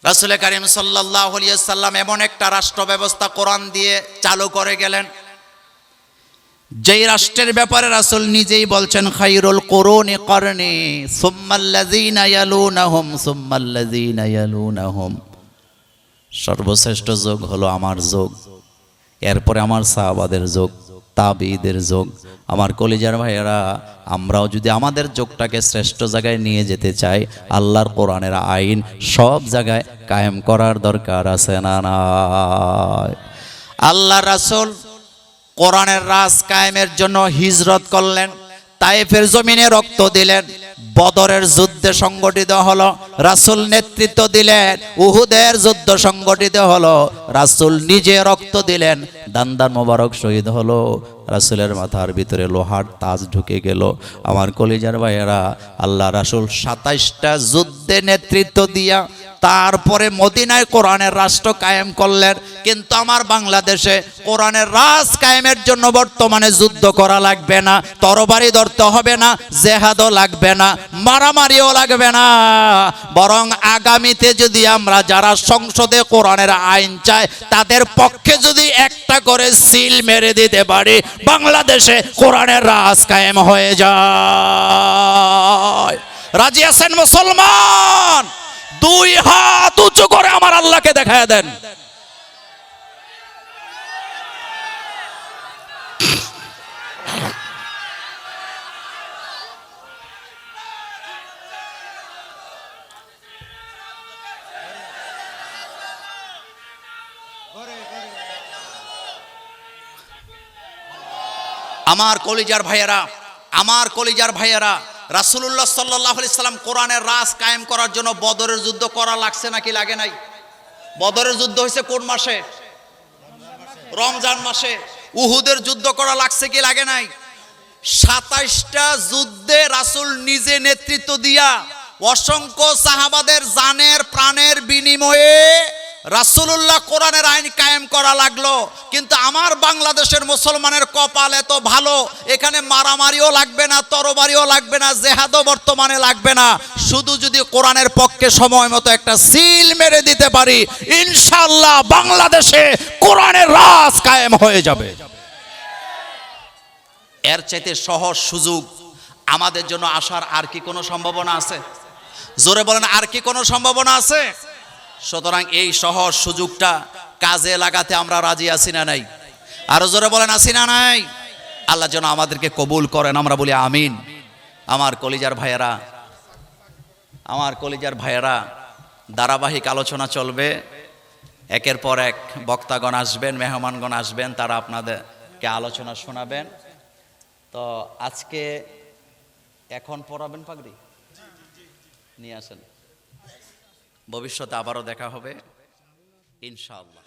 রাসূল কারীম সাল্লাল্লাহু আলাইহি ওয়াসাল্লাম এমন একটা রাষ্ট্র ব্যবস্থা কোরআন দিয়ে চালু করে গেলেন, যেই রাষ্ট্রের ব্যাপারে রাসূল নিজেই বলছেন, খায়রুল কুরুনি করনি সুম্মাল্লাযীনা ইয়ালুনাহুম সুম্মাল্লাযীনা ইয়ালুনাহুম, সর্বশ্রেষ্ঠ যুগ হলো আমার যুগ, এরপরে আমার সাহাবাদের যুগ, তাবিঈদের যুগ। আমার কলিজার ভাইয়েরা, আমরাও যদি আমাদের যুগটাকে শ্রেষ্ঠ জায়গায় নিয়ে যেতে চাই, আল্লাহর কোরআনের আইন সব জায়গায় কায়েম করার দরকার আছে না নাই? আল্লাহ রাসূল কোরআনের রাজ কায়েমের জন্য হিজরত করলেন, তায়েফের জমিনে রক্ত দিলেন, বদরের যুদ্ধে সংগঠিত হলো, রাসূল নেতৃত্ব দিলেন, উহুদের যুদ্ধ সংগঠিত হলো, রাসূল নিজে রক্ত দিলেন, দান্দান মোবারক শহীদ হলো, রাসূলের মাথার ভিতরে লোহার তাজ ঢুকে গেল। আমার কলিজার ভাইয়েরা, আল্লাহ রাসূল 27টা যুদ্ধে নেতৃত্ব দিয়া তারপরে মদিনায় কোরআনের রাষ্ট্র কায়েম করলেন। কিন্তু আমার বাংলাদেশে কোরআনের রাজ কায়েমের জন্য বর্তমানে যুদ্ধ করা লাগবে না, তরবারি ধরতে হবে না, জেহাদও লাগবে না, মারামারিও লাগবে না, বরং আগামীতে যদি আমরা যারা সংসদে কোরআনের আইন চাই তাদের পক্ষে যদি একটা করে সিল মেরে দিতে পারি, বাংলাদেশে কোরআনের রাজ কায়েম হয়ে যায়। রাজি আছেন মুসলমান? দুই হাত উঁচু করে আমার আল্লাহকে দেখায় দেন। আমার কলিজার ভাইয়েরা, আমার কলিজার ভাইয়েরা, রাসূলুল্লাহ সাল্লাল্লাহু আলাইহি সাল্লাম কোরআনের রাজ কায়েম করার জন্য বদরের যুদ্ধ করা লাগছে নাকি লাগে নাই? বদরের যুদ্ধ হয়েছে কোন মাসে? রমজান মাসে। উহুদের যুদ্ধ করা লাগছে কি লাগে নাই? 27টা যুদ্ধে রাসূল নিজে নেতৃত্ব দিয়া অসংখ্য সাহাবাদের জানের প্রাণের বিনিময়ে রাসূলুল্লাহ কোরআনের আইন কায়েম করা লাগলো। কিন্তু আমার বাংলাদেশের মুসলমানের কপাল এত ভালো, এখানে মারামারিও লাগবে না, তরবারিও লাগবে না, জেহাদও বর্তমানে লাগবে না। শুধু যদি কোরআনের পক্ষে সময় মতো একটা সিল মেরে দিতে পারি, ইনশাআল্লাহ বাংলাদেশে কোরআনের রাজ কায়েম হয়ে যাবে। এর চাইতে সহজ সুযোগ আমাদের জন্য আসার আর কি কোনো সম্ভাবনা আছে? জোরে বলেন, আর কি কোনো সম্ভাবনা আছে? সুতরাং এই সহজ সুযোগটা কাজে লাগাতে আমরা রাজি আছি না নাই? আরো জোরে বলেন, আছি না নাই? আল্লাহ যেন আমাদেরকে কবুল করেন, আমরা বলি আমিন। আমার কলিজার ভাইয়েরা, আমার কলিজার ভাইয়েরা, ধারাবাহিক আলোচনা চলবে, একের পর এক বক্তাগণ আসবেন, মেহমানগণ আসবেন, তারা আপনাদেরকে আলোচনা শোনাবেন। তো আজকে এখন পড়াবেন পাগড়ি নিয়ে আসেন, ভবিষ্যতে আবারও দেখা হবে ইনশাআল্লাহ।